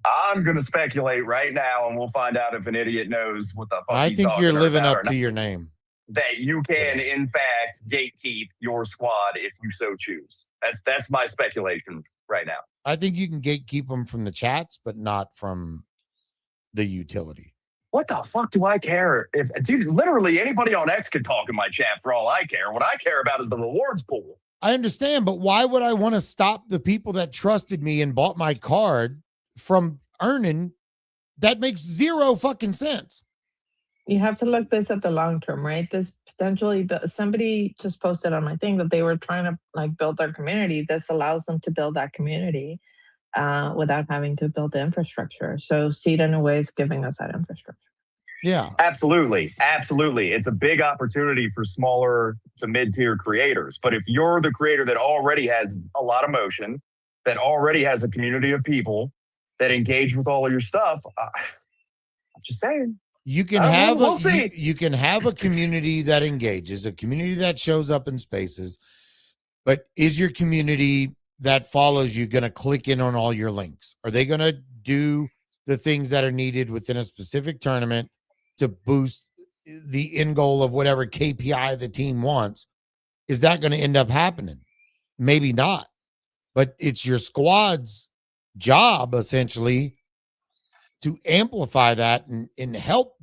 I'm going to speculate right now, and we'll find out if an idiot knows what the fuck I he's think you're talking living about up to your name. That you can, in fact, gatekeep your squad if you so choose. That's my speculation right now. I think you can gatekeep them from the chats, but not from the utility. What the fuck do I care? Dude, literally anybody on X could talk in my chat for all I care. What I care about is the rewards pool. I understand, but why would I want to stop the people that trusted me and bought my card from earning? That makes zero fucking sense. You have to look this at the long term, right? This potentially, somebody just posted on my thing that they were trying to build their community. This allows them to build that community without having to build the infrastructure. So Seed in a way is giving us that infrastructure. Yeah, absolutely. It's a big opportunity for smaller to mid-tier creators. But if you're the creator that already has a lot of motion, that already has a community of people that engage with all of your stuff, I'm just saying. You can have you can have a community that engages, a community that shows up in spaces, but is your community that follows you going to click in on all your links? Are they going to do the things that are needed within a specific tournament to boost the end goal of whatever KPI the team wants? Is that going to end up happening? Maybe not, but it's your squad's job essentially to amplify that and help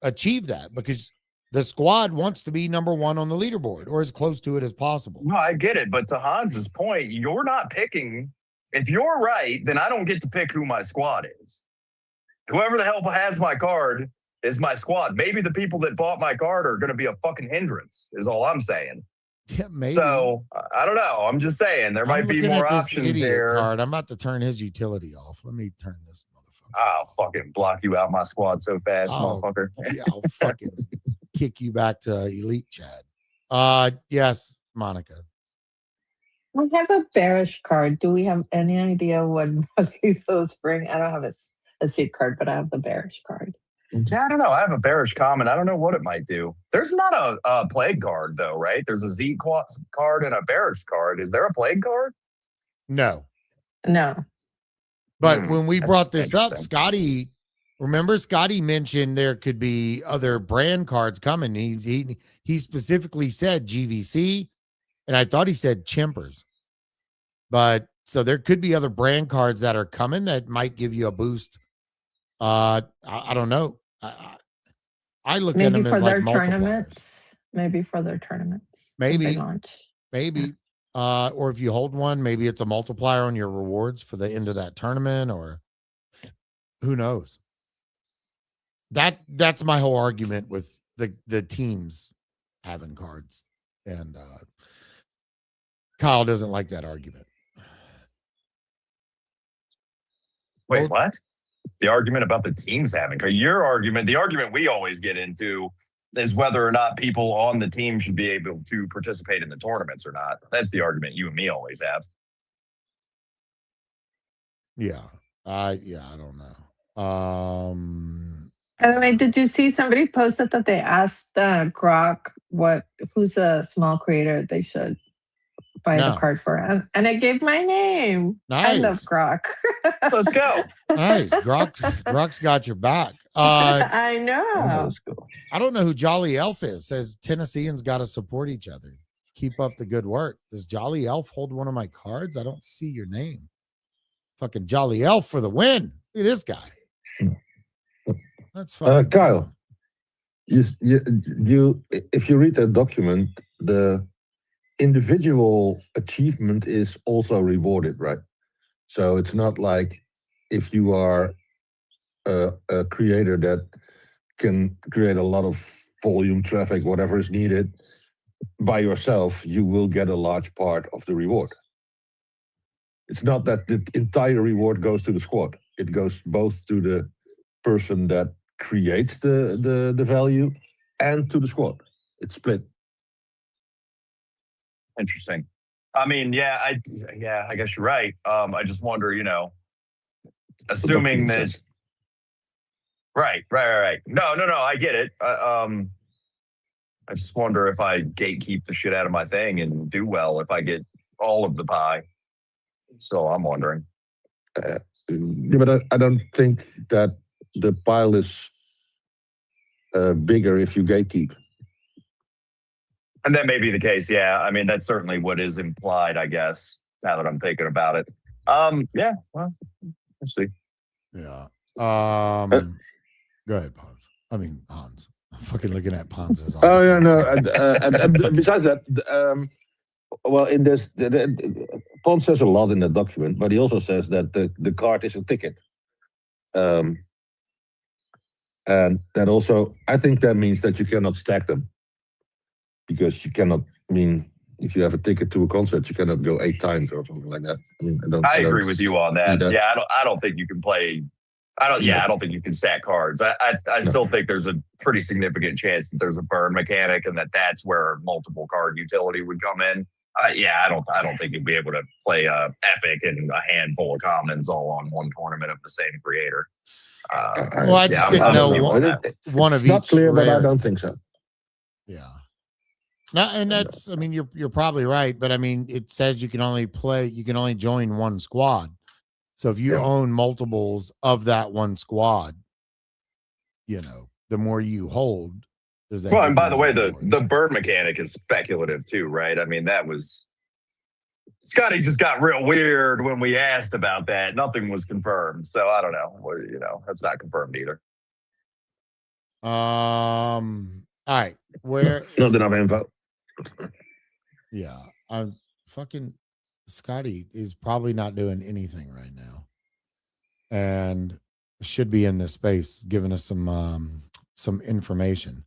achieve that, because the squad wants to be number one on the leaderboard or as close to it as possible. No, I get it. But to Hans's point, you're not picking. If you're right, then I don't get to pick who my squad is. Whoever the hell has my card is my squad. Maybe the people that bought my card are going to be a fucking hindrance, is all I'm saying. Yeah, maybe. So I don't know. I'm just saying there might be more options there. Card. I'm about to turn his utility off. Let me turn this motherfucker. I'll fucking block you out my squad so fast, motherfucker. Yeah, I'll fucking kick you back to elite Chad. Yes, Monica. We have a bearish card. Do we have any idea what those bring? I don't have a seed card, but I have the bearish card. Yeah, I don't know. I have a bearish comment. I don't know what it might do. There's not a plague card, though, right? There's a Z card and a bearish card. Is there a plague card? No. But when we brought this up, Scotty mentioned there could be other brand cards coming. He specifically said GVC, and I thought he said Chimpers. But so there could be other brand cards that are coming that might give you a boost. I don't know. I look at Maybe them for as like their multipliers. tournaments. Maybe for their tournaments. that they Maybe, launch. maybe. Or if you hold one, maybe it's a multiplier on your rewards for the end of that tournament, or who knows. That's my whole argument with the teams having cards. And Kyle doesn't like that argument. Wait, what? The argument about the teams having your argument, the argument we always get into is whether or not people on the team should be able to participate in the tournaments or not. That's the argument you and me always have. Yeah. I don't know. By the way, did you see somebody posted that they asked Grok who's a small creator they should buy the card for? And I gave my name. Nice. I love Grok. Let's go. Nice. Grok's got your back. I know. I don't know who Jolly Elf is. Says Tennesseans got to support each other. Keep up the good work. Does Jolly Elf hold one of my cards? I don't see your name. Fucking Jolly Elf for the win. Look at this guy. That's fucking Kyle. You if you read that document, the individual achievement is also rewarded, right? So it's not like if you are a creator that can create a lot of volume traffic, whatever is needed by yourself, you will get a large part of the reward. It's not that the entire reward goes to the squad. It goes both to the person that creates the value and to the squad. It's split. Interesting. I mean, I guess you're right. I just wonder, assuming that. Right. No, I get it. I just wonder if I gatekeep the shit out of my thing and do well if I get all of the pie. So I'm wondering. But I don't think that the pile is bigger if you gatekeep. And that may be the case. Yeah. I mean, that's certainly what is implied, I guess, now that I'm thinking about it. Yeah. Well, let's see. Yeah. Go ahead, Pons. I mean, Hans. I'm fucking looking at Pons. Oh, yeah, no. And besides that, well, in this, Pons says a lot in the document, but he also says that the card is a ticket. And that also, I think that means that you cannot stack them. Because you cannot, if you have a ticket to a concert, you cannot go 8 times or something like that. I agree with you on that. Yeah, I don't think you can play. I don't think you can stack cards. I still think there's a pretty significant chance that there's a burn mechanic, and that's where multiple card utility would come in. I don't think you'd be able to play Epic and a handful of commons all on one tournament of the same creator. I just didn't know one of each. Not clear, but I don't think so. Yeah. No, and that's, you're probably right, but it says you can only join one squad. So if you own multiples of that one squad, the more you hold. Well, and by the way, the burn mechanic is speculative too, right? That was Scotty just got real weird when we asked about that. Nothing was confirmed, so I don't know. That's not confirmed either. All right, where? Not enough info. Yeah, I'm fucking Scotty is probably not doing anything right now, and should be in this space giving us some information.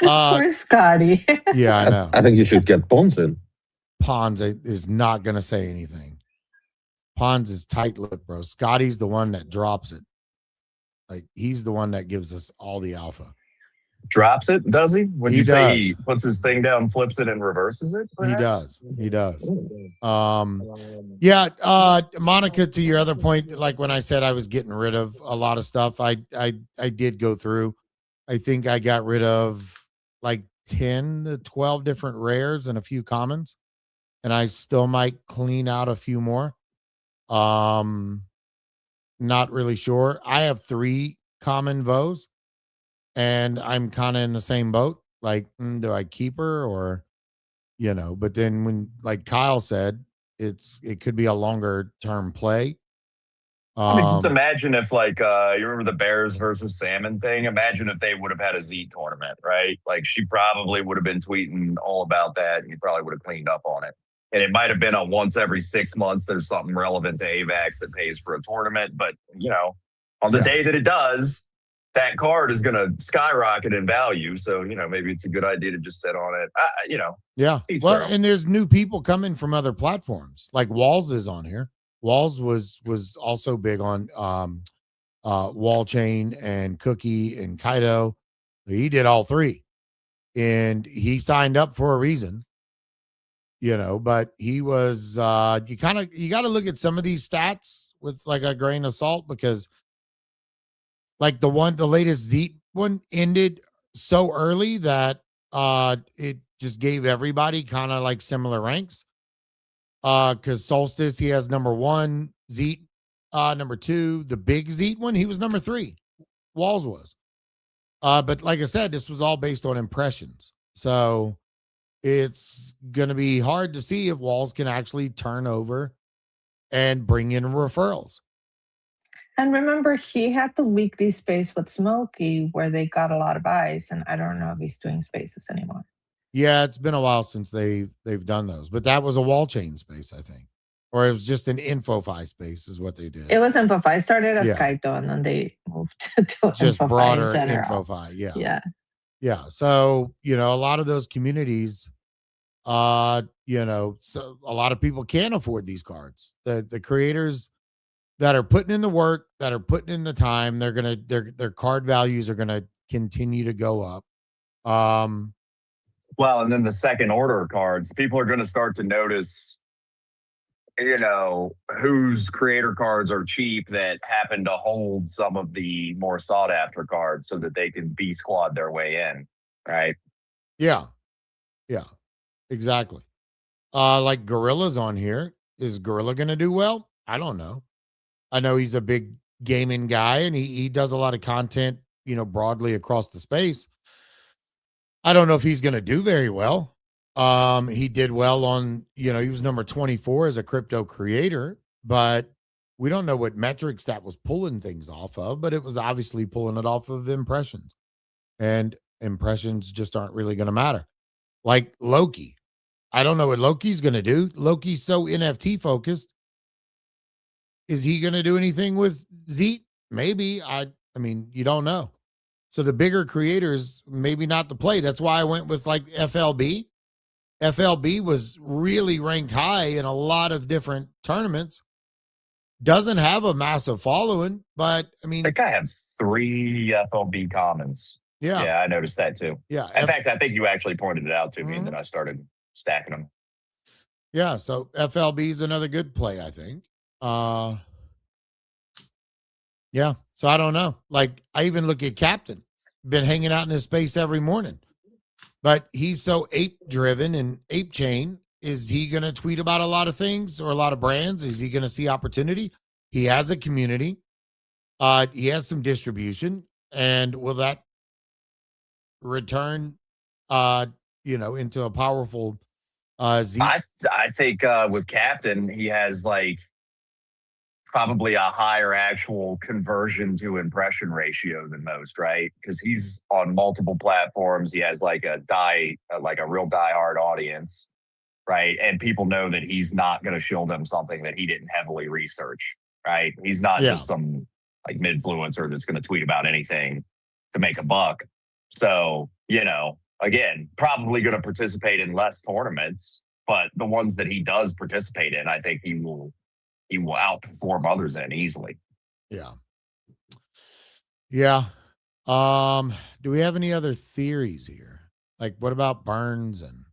Poor Scotty. Yeah, I know. I think you should get Pons in. Pons is not going to say anything. Pons is tight-lipped, bro. Scotty's the one that drops it. Like, he's the one that gives us all the alpha. Drops it, does he? When you say he puts his thing down, flips it, and reverses it? Perhaps? He does. Monica, to your other point, like when I said I was getting rid of a lot of stuff, I did go through. I think I got rid of like 10 to 12 different rares and a few commons, and I still might clean out a few more. Not really sure. I have 3 common Vos, and I'm kind of in the same boat. Like, do I keep her or, but then when, like Kyle said, it could be a longer term play. I mean, just imagine if, like, you remember the Bears versus Salmon thing? Imagine if they would have had a Z tournament, right? Like, she probably would have been tweeting all about that, and you probably would have cleaned up on it. And it might have been a once every 6 months, there's something relevant to AVAX that pays for a tournament. But, on the day that it does, that card is going to skyrocket in value. So, maybe it's a good idea to just sit on it. Yeah. Well, and there's new people coming from other platforms. Like Walls is on here. Walls was also big on Wall Chain and Cookie and Kaido. He did all three. And he signed up for a reason. But he was you got to look at some of these stats with like a grain of salt, because like the latest Z one ended so early that it just gave everybody kind of like similar ranks. Because Solstice, he has number 1, Zeet number 2, the big Zeet one, he was number 3. Walls was. But like I said, this was all based on impressions. So it's going to be hard to see if Walls can actually turn over and bring in referrals. And remember, he had the weekly space with Smokey where they got a lot of buys, and I don't know if he's doing spaces anymore. Yeah, it's been a while since they've done those, but that was a Wall Chain space, I think, or it was just an InfoFi space, is what they did. It was InfoFi. Started as Kaito, and then they moved to just InfoFi broader in general. InfoFi. Yeah. So a lot of those communities, so a lot of people can't afford these cards. The creators that are putting in the work, that are putting in the time, their card values are gonna continue to go up. Well, and then the second order cards, people are going to start to notice, whose creator cards are cheap that happen to hold some of the more sought after cards so that they can B squad their way in. Right. Yeah. Yeah, exactly. Like Gorilla's on here. Is Gorilla going to do well? I don't know. I know he's a big gaming guy and he does a lot of content, broadly across the space. I don't know if he's going to do very well. He did well on, he was number 24 as a crypto creator, but we don't know what metrics that was pulling things off of, but it was obviously pulling it off of impressions, and impressions just aren't really going to matter. Like Loki. I don't know what Loki's going to do. Loki's so NFT focused. Is he going to do anything with Zeet? Maybe. I mean, you don't know. So the bigger creators, maybe not the play. That's why I went with like FLB. FLB was really ranked high in a lot of different tournaments. Doesn't have a massive following, but I mean, I think I have 3 FLB commons. Yeah, I noticed that too. Yeah. In fact, I think you actually pointed it out to me, and then I started stacking them. Yeah, so FLB is another good play, I think. Yeah, so I don't know. Like, I even look at Captain, been hanging out in his space every morning, but he's so ape driven and ape chain. Is he going to tweet about a lot of things or a lot of brands? Is he going to see opportunity? He has a community. He has some distribution, and will that return, into a powerful Z? I think with Captain, he has like probably a higher actual conversion to impression ratio than most, right? Because he's on multiple platforms. He has like a real diehard audience, right? And people know that he's not going to shill them something that he didn't heavily research, right? He's not just some like midfluencer that's going to tweet about anything to make a buck. So, again, probably going to participate in less tournaments, but the ones that he does participate in, I think he will outperform others in easily. Yeah. Yeah. Do we have any other theories here? Like, what about Burns and?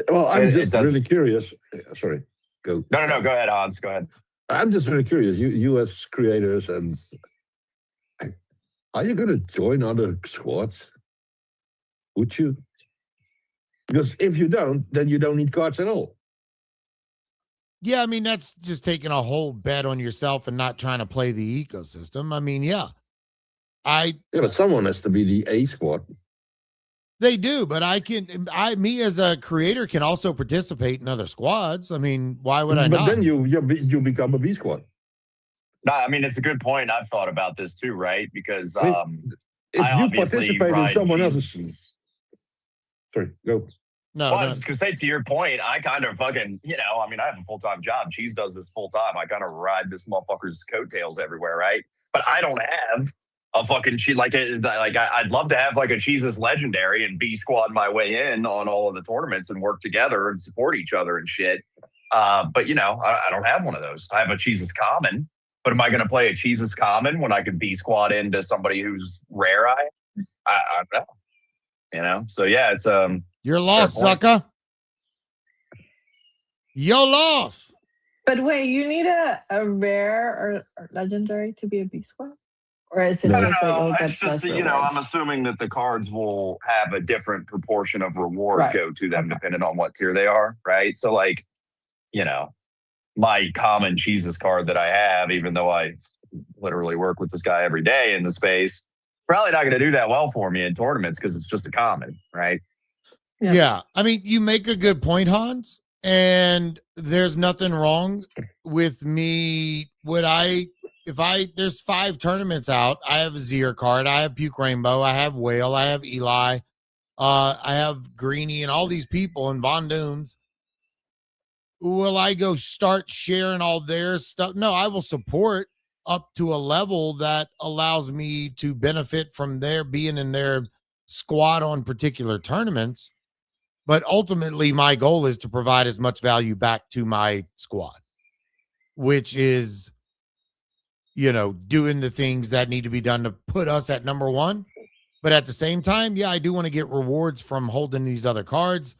Well, I'm just really curious. Sorry, go. No. Go ahead, Hans. Go ahead. I'm just really curious. You as creators, and are you going to join other squads? Would you? Because if you don't, then you don't need cards at all. Yeah, I mean, that's just taking a whole bet on yourself and not trying to play the ecosystem. I mean, yeah, but someone has to be the A squad. They do, but me as a creator can also participate in other squads. I mean, why would I not? But then you become a B squad. No, I mean, it's a good point. I've thought about this too, right? Because I mean, if I you obviously participate in ride someone Jesus. else's, sorry, go. No, Well, I no. was just gonna say, to your point, I kind of fucking, I mean, I have a full-time job. Cheese does this full-time. I kind of ride this motherfucker's coattails everywhere, right? But I don't have a fucking cheese. I'd love to have like a Cheese's legendary and B squad my way in on all of the tournaments and work together and support each other and shit. But I don't have one of those. I have a Cheese's common. But am I going to play a Cheese's common when I can B squad into somebody who's rare? I don't know. So yeah, it's You're lost, sucker. Your loss. But wait, you need a rare or legendary to be a B squad? Or is it No. just like, oh, it's that's just that, I'm assuming that the cards will have a different proportion of reward Right. go to them Okay. depending on what tier they are, right? So like, my common Cheese's card that I have, even though I literally work with this guy every day in the space, probably not going to do that well for me in tournaments because it's just a common, right? Yeah. I mean, you make a good point, Hans, and there's nothing wrong with me. There's 5 tournaments out. I have a Zier card. I have Puke Rainbow. I have Whale. I have Eli. I have Greeny and all these people and Von Dooms. Will I go start sharing all their stuff? No, I will support up to a level that allows me to benefit from their being in their squad on particular tournaments. But ultimately, my goal is to provide as much value back to my squad, which is, doing the things that need to be done to put us at number 1. But at the same time, yeah, I do want to get rewards from holding these other cards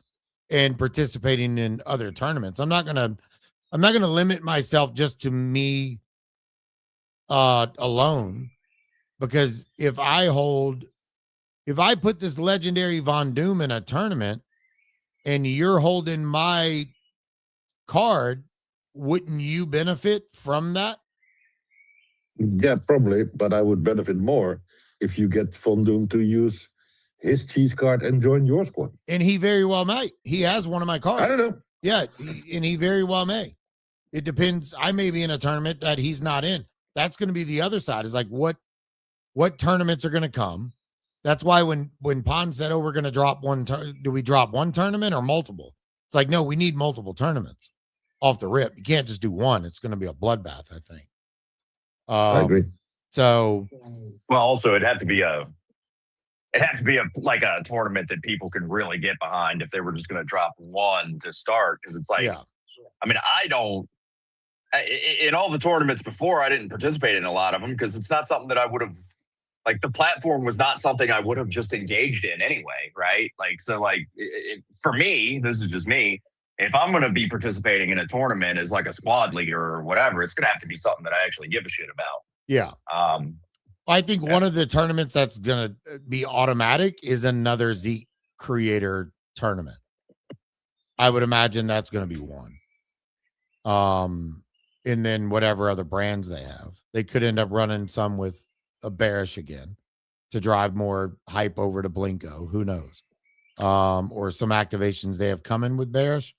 and participating in other tournaments. I'm not gonna limit myself just to me alone, because if I put this legendary Von Doom in a tournament and you're holding my card, wouldn't you benefit from that? Yeah, probably, but I would benefit more if you get Von Doom to use his cheese card and join your squad. And he very well might. He has one of my cards. I don't know. Yeah, and he very well may. It depends. I may be in a tournament that he's not in. That's going to be the other side. Is like what tournaments are going to come. That's why when Pond said, "Oh, we're going to drop one," do we drop one tournament or multiple? It's like, no, we need multiple tournaments off the rip. You can't just do one. It's going to be a bloodbath, I think. I agree. So, well, also it'd have to be a tournament that people can really get behind if they were just going to drop one to start. Because it's like, I mean, in all the tournaments before, I didn't participate in a lot of them because it's not something that I would have, like, the platform was not something I would have just engaged in anyway, right? Like, so like for me, this is just me. If I'm going to be participating in a tournament as like a squad leader or whatever, it's going to have to be something that I actually give a shit about. Yeah. I think one of the tournaments that's going to be automatic is another Zeke creator tournament. I would imagine that's going to be one. And then whatever other brands they have, they could end up running some with a Bearish again to drive more hype over to Blinko. Who knows? Or some activations they have coming with Bearish.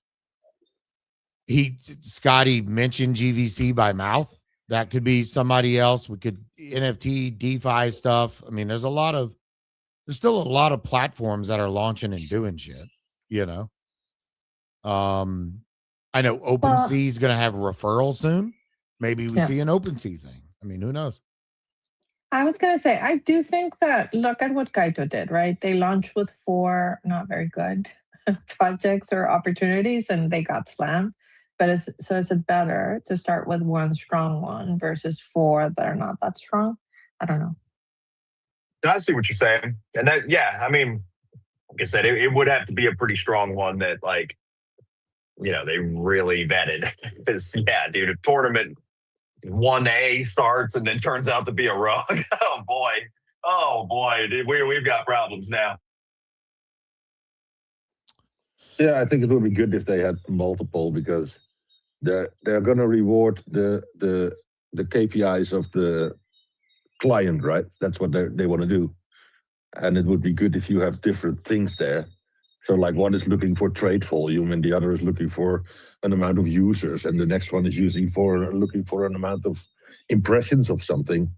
Scotty mentioned GVC by mouth. That could be somebody else. We could NFT, DeFi stuff. I mean, there's still a lot of platforms that are launching and doing shit, I know OpenSea is going to have a referral soon. Maybe we see an OpenSea thing. I mean, who knows? I was going to say, I do think that, look at what Kaito did, right? They launched with 4 not very good projects or opportunities and they got slammed. But is it better to start with one strong one versus 4 that are not that strong? I don't know. I see what you're saying. And that, yeah, I mean, like I said, it would have to be a pretty strong one that, like, they really vetted. Because, yeah, dude, a tournament 1A starts and then turns out to be a rug. Oh boy, we've got problems now. Yeah, I think it would be good if they had multiple because they're going to reward the KPIs of the client, right? That's what they want to do, and it would be good if you have different things there. So, like, one is looking for trade volume, and the other is looking for an amount of users, and the next one is looking for an amount of impressions of something,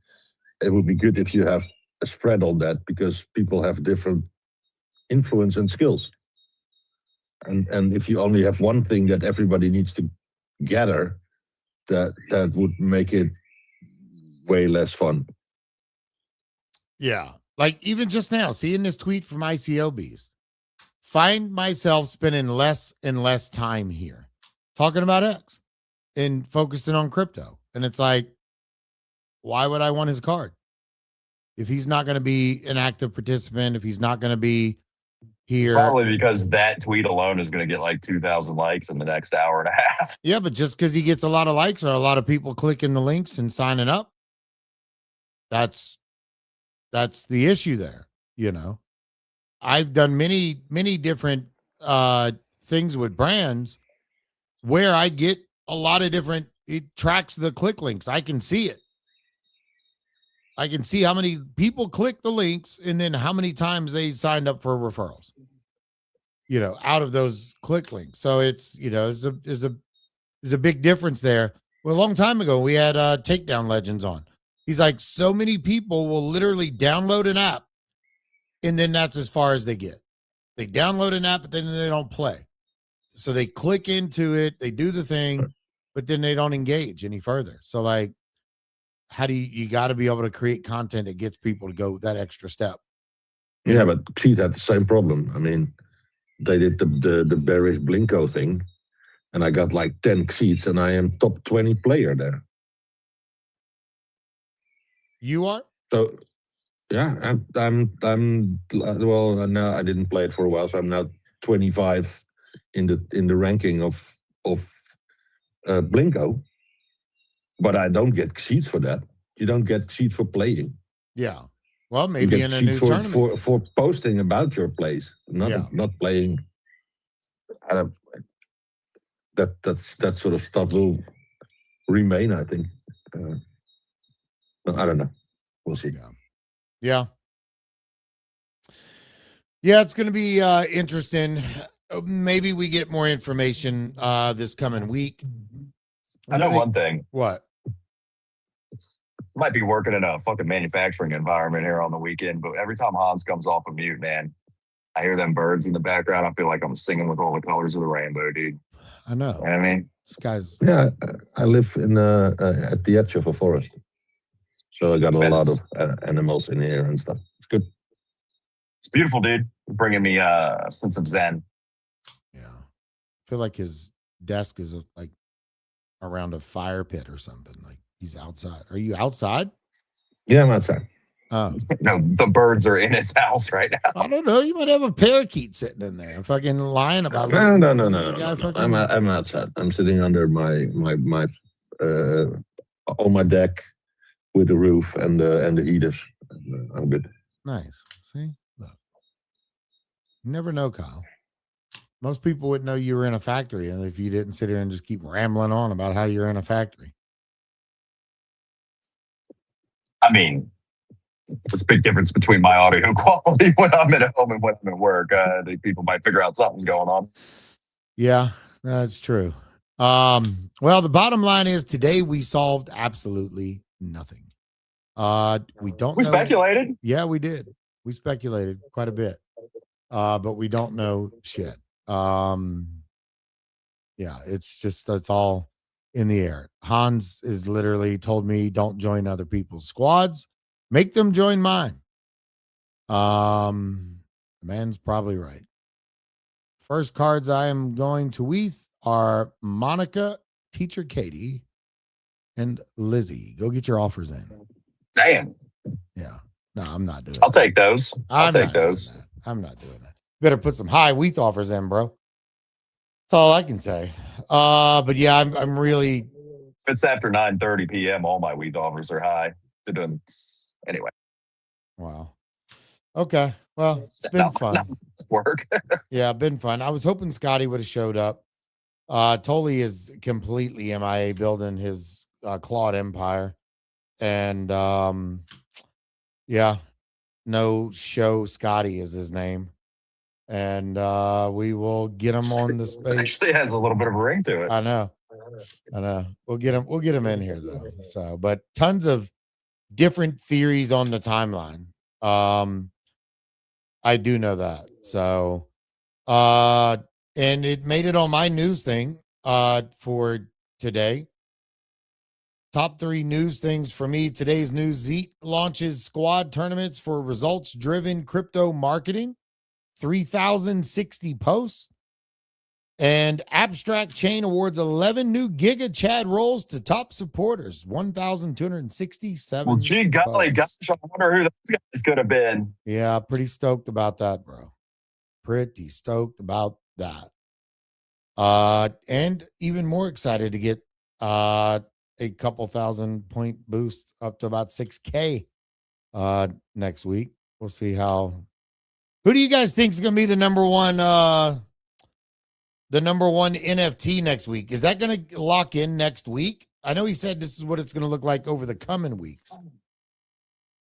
it would be good if you have a spread on that, because people have different influence and skills. And if you only have one thing that everybody needs to gather, that would make it way less fun. Yeah. Like even just now, seeing this tweet from ICO Beast, find myself spending less and less time here talking about X and focusing on crypto. And it's like, why would I want his card? If he's not going to be an active participant, if he's not going to be here. Probably because that tweet alone is going to get like 2,000 likes in the next hour and a half. Yeah, but just because he gets a lot of likes or a lot of people clicking the links and signing up, that's the issue there. You know, I've done many different things with brands where I get a lot of different, it tracks the click links. I can see it. I can see how many people click the links and then how many times they signed up for referrals, you know, out of those click links. So it's, you know, there's a big difference there. Well, a long time ago, we had Takedown Legends on. He's like, so many people will literally download an app and then that's as far as they get. They download an app, but then they don't play. So they click into it, they do the thing, but then they don't engage any further. So like, how do you got to be able to create content that gets people to go that extra step? Yeah, but Cheat had the same problem. I mean, they did the bearish Blinko thing, and I got like 10 seats, and I am top 20 player there. You are? So, yeah, I'm well. Now I didn't play it for a while, so I'm now 25 in the ranking of Blinko. But I don't get seats for that. You don't get seats for playing. Yeah. Well, maybe in a new tournament. For posting about your plays, not playing. I don't, that sort of stuff will remain, I think. I don't know. We'll see. Yeah. Yeah, it's going to be interesting. Maybe we get more information this coming week. I know one thing. What? Might be working in a fucking manufacturing environment here on the weekend, but every time Hans comes off of mute, man, I hear them birds in the background. I feel like I'm singing with all the colors of the rainbow, dude. I know. You know what I mean? This guy's. Yeah, I live in at the edge of a forest, so I got a lot of animals in here and stuff. It's good. It's beautiful, dude. Bringing me a sense of zen. Yeah, I feel like his desk is like around a fire pit or something. Like he's outside. Are you outside? Yeah, I'm outside. Oh. No, the birds are in his house right now. I don't know. You might have a parakeet sitting in there and fucking lying about. No. I'm outside. I'm sitting under my on my deck with the roof and the heaters. I'm good. Nice. See, look. You never know, Kyle. Most people wouldn't know you were in a factory, and if you didn't sit here and just keep rambling on about how you're in a factory. I mean, there's a big difference between my audio quality when I'm at home and when I'm at work. I think people might figure out something's going on. Yeah, that's true. Well, the bottom line is today we solved absolutely nothing. We don't We know. speculated. Yeah, we did. We speculated quite a bit. But we don't know shit. Yeah, that's all in the air. Hans is literally told me don't join other people's squads. Make them join mine. The man's probably right. First cards I am going to Weath are Monica, Teacher Katie, and Lizzie. Go get your offers in. Damn. Yeah. No, I'm not doing I'll take those. I'll take those. I'm not doing that. Better put some high Weath offers in, bro. That's all I can say. But yeah, I'm really. If it's after 9:30 p.m., all my weed offers are high. Anyway. Wow. Okay. Well, it's been fun. Work. Yeah, been fun. I was hoping Scotty would have showed up. Tolly is completely MIA building his Claude Empire. And yeah, no show Scotty is his name. And we will get him on the space. Actually has a little bit of a ring to it. I know. We'll get him in here though. So, but tons of different theories on the timeline. I do know that. So, and it made it on my news thing for today. Top 3 news things for me. Today's news: Zeke launches squad tournaments for results-driven crypto marketing. 3,060 posts. And Abstract Chain awards 11 new Giga Chad roles to top supporters. 1,267. Well, gee golly, gosh, I wonder who those guys could have been. Yeah, pretty stoked about that, bro. Pretty stoked about that. And even more excited to get a couple thousand point boost up to about 6K next week. We'll see how. Who do you guys think is going to be the number one NFT next week? Is that going to lock in next week? I know he said this is what it's going to look like over the coming weeks.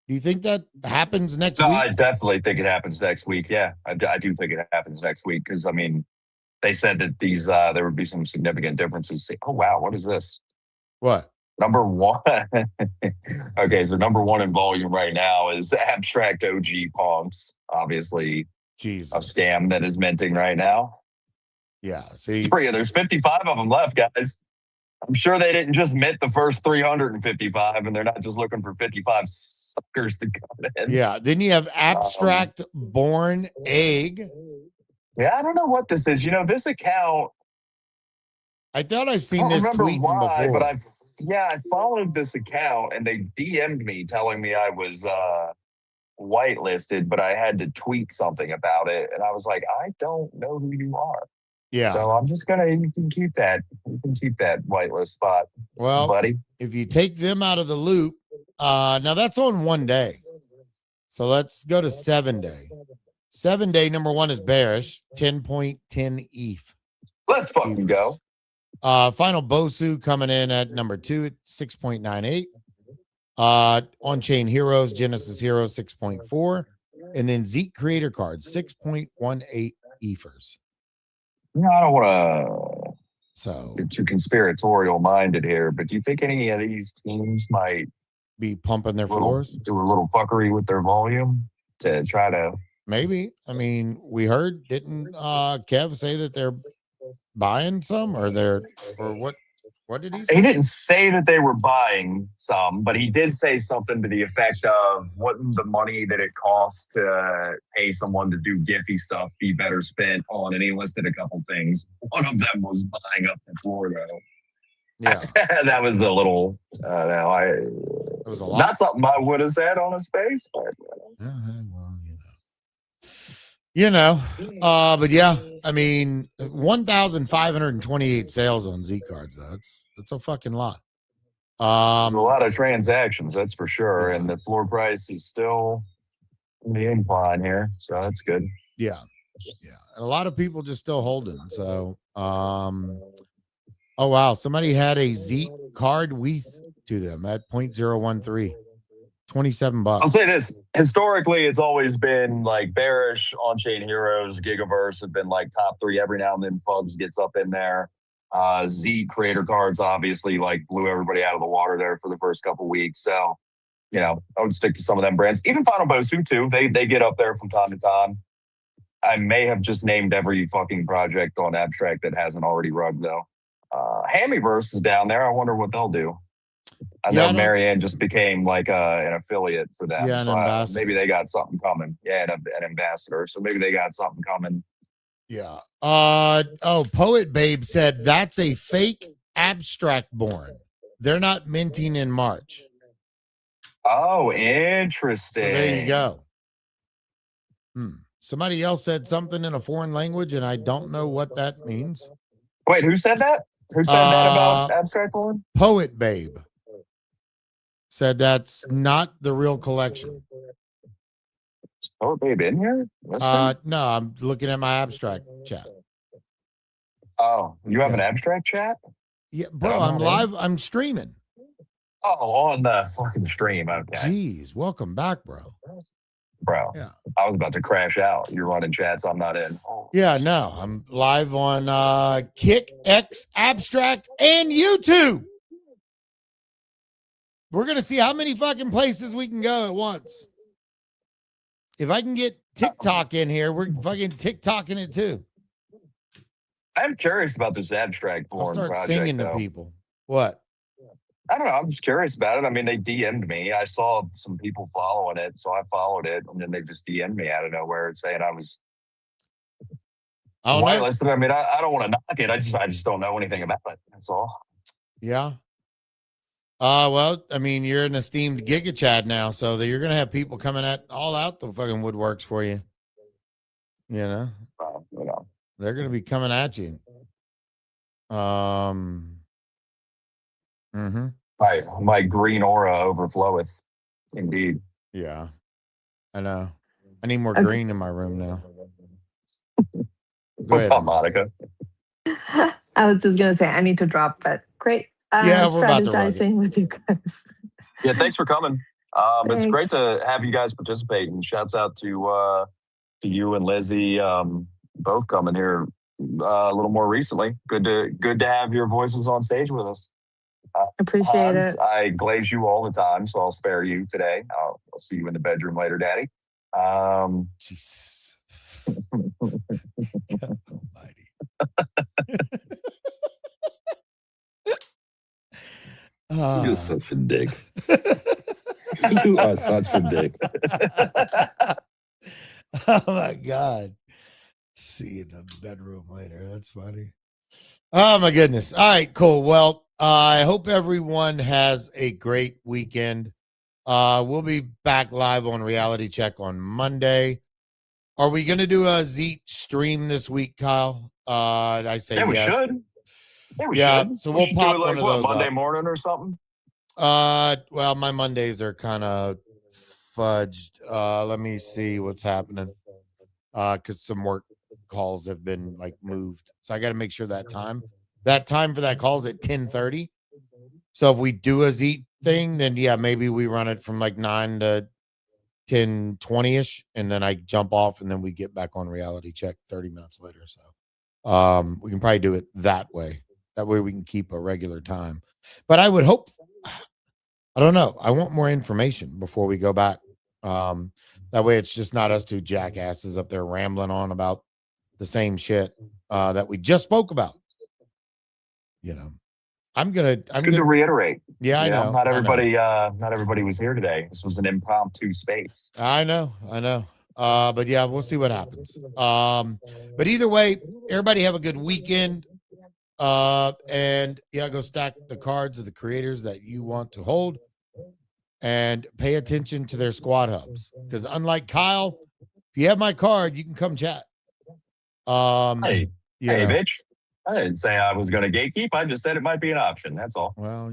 Do you think that happens next week? I definitely think it happens next week. Yeah, I do think it happens next week because, I mean, they said that these there would be some significant differences. Oh, wow. What is this? What? Number one. Okay, so number one in volume right now is Abstract OG Punks. Obviously, Jesus. A scam that is minting right now. Yeah, see. There's 55 of them left, guys. I'm sure they didn't just mint the first 355, and they're not just looking for 55 suckers to come in. Yeah, then you have Abstract Born Egg. Yeah, I don't know what this is. You know, this account. I thought I've seen this tweet before. But I followed this account, and they DM'd me telling me I was whitelisted, but I had to tweet something about it, and I was like, I don't know who you are. Yeah. So I'm just you can keep that whitelist spot. Well, buddy, if you take them out of the loop, now that's on one day. So let's go to 7 day. 7 day number one is bearish, 10.10 ETH. Let's fucking go. Final Bosu coming in at number 2 at 6.98. On-chain heroes, Genesis Hero 6.4, and then Zeke Creator Cards 6.18 ethers. No, I don't want to get too conspiratorial minded here, but do you think any of these teams might be pumping their floors? Do a little fuckery with their volume to try to? Maybe. I mean, we heard, didn't Kev say that they're buying some or what? What did he say? He didn't say that they were buying some, but he did say something to the effect of, wouldn't the money that it costs to pay someone to do Giphy stuff be better spent on? And he listed a couple things. One of them was buying up the floor, though. Yeah. That was a little, it was a lot. Not something I would have said on his face, but. Well, but yeah, I mean, 1,528 sales on Z cards. That's a fucking lot. There's a lot of transactions, that's for sure, and the floor price is still in the incline here, so that's good. Yeah, and a lot of people just still holding. So, oh wow, somebody had a Z card WETH to them at 0.013. $27. I'll say this. Historically, it's always been like bearish, on-chain heroes, Gigaverse have been like top 3. Every now and then Fugs gets up in there. Z Creator Cards obviously like blew everybody out of the water there for the first couple weeks. So, I would stick to some of them brands. Even Final Bosu too. They get up there from time to time. I may have just named every fucking project on Abstract that hasn't already rugged though. Hammyverse is down there. I wonder what they'll do. I know Marianne just became like an affiliate for them. Yeah, so maybe they got something coming. Yeah, an ambassador. So maybe they got something coming. Yeah. Poet Babe said that's a fake Abstract Born. They're not minting in March. Oh, interesting. So there you go. Somebody else said something in a foreign language, and I don't know what that means. Wait, who said that? Who said that about Abstract Born? Poet Babe said that's not the real collection. Is Poet Babe in here? No, I'm looking at my Abstract chat. Oh, you have an Abstract chat? Yeah, bro, I'm live. I'm streaming. Oh, on the fucking stream. Okay. Jeez, welcome back, bro. Bro, Yeah. I was about to crash out. You're running chats I'm not in. Oh. Yeah, no, I'm live on Kick, X, Abstract, and YouTube. We're going to see how many fucking places we can go at once. If I can get TikTok in here, we're fucking TikToking it too. I'm curious about this abstract I'll porn start project, singing to though. people. What? I don't know. I'm just curious about it. I mean, they DM'd me. I saw some people following it, so I followed it, and then they just DM'd me out of nowhere saying I was whitelisted. I mean, I don't want to knock it. I just don't know anything about it. That's all. Yeah. Well, I mean, you're an esteemed Giga Chad now, so that you're gonna have people coming all out the fucking woodworks for you. You know, they're gonna be coming at you. My green aura overfloweth. Indeed. Yeah, I know. I need more green in my room now. What's up, Monica? I was just gonna say I need to drop, but great. Yeah, we're about to run strategizing with you guys. Yeah, thanks for coming. It's great to have you guys participate, and shouts out to you and Lizzie, both coming here a little more recently. Good to have your voices on stage with us. Appreciate Hans, it. I glaze you all the time, so I'll spare you today. I'll see you in the bedroom later, Daddy. Jesus. You're such a dick. You are such a dick. Oh my God. See you in the bedroom later. That's funny. Oh my goodness. All right, cool. Well, I hope everyone has a great weekend. We'll be back live on Reality Check on Monday. Are we going to do a Zeet stream this week, Kyle? I say yeah, we yes. should. Yeah, we should. So we'll should pop do it like one of what, those Monday up. morning or something. Well, my Mondays are kind of fudged. Let me see what's happening. Because some work calls have been like moved, so I got to make sure that time for that call is at 10:30. So if we do a Zeet thing, then yeah, maybe we run it from like 9 to 10:20ish, and then I jump off, and then we get back on Reality Check 30 minutes later. So we can probably do it that way. That way we can keep a regular time. But I would hope, I don't know, I want more information before we go back. That way it's just not us two jackasses up there rambling on about the same shit that we just spoke about. You know, I'm good to reiterate. Yeah, I know. Not everybody was here today. This was an impromptu space. I know. But yeah, we'll see what happens. But either way, everybody have a good weekend. And yeah, go stack the cards of the creators that you want to hold, and pay attention to their squad hubs. Because unlike Kyle, if you have my card, you can come chat. Hey, bitch. I didn't say I was going to gatekeep. I just said it might be an option. That's all. Well,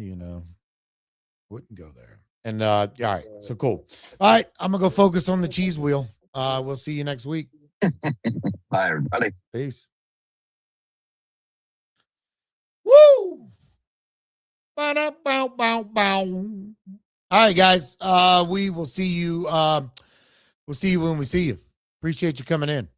wouldn't go there. And all right, so cool. All right, I'm gonna go focus on the cheese wheel. We'll see you next week. Bye, everybody. Peace. Woo! Bow, bow, bow. All right, guys. We will see you. We'll see you when we see you. Appreciate you coming in.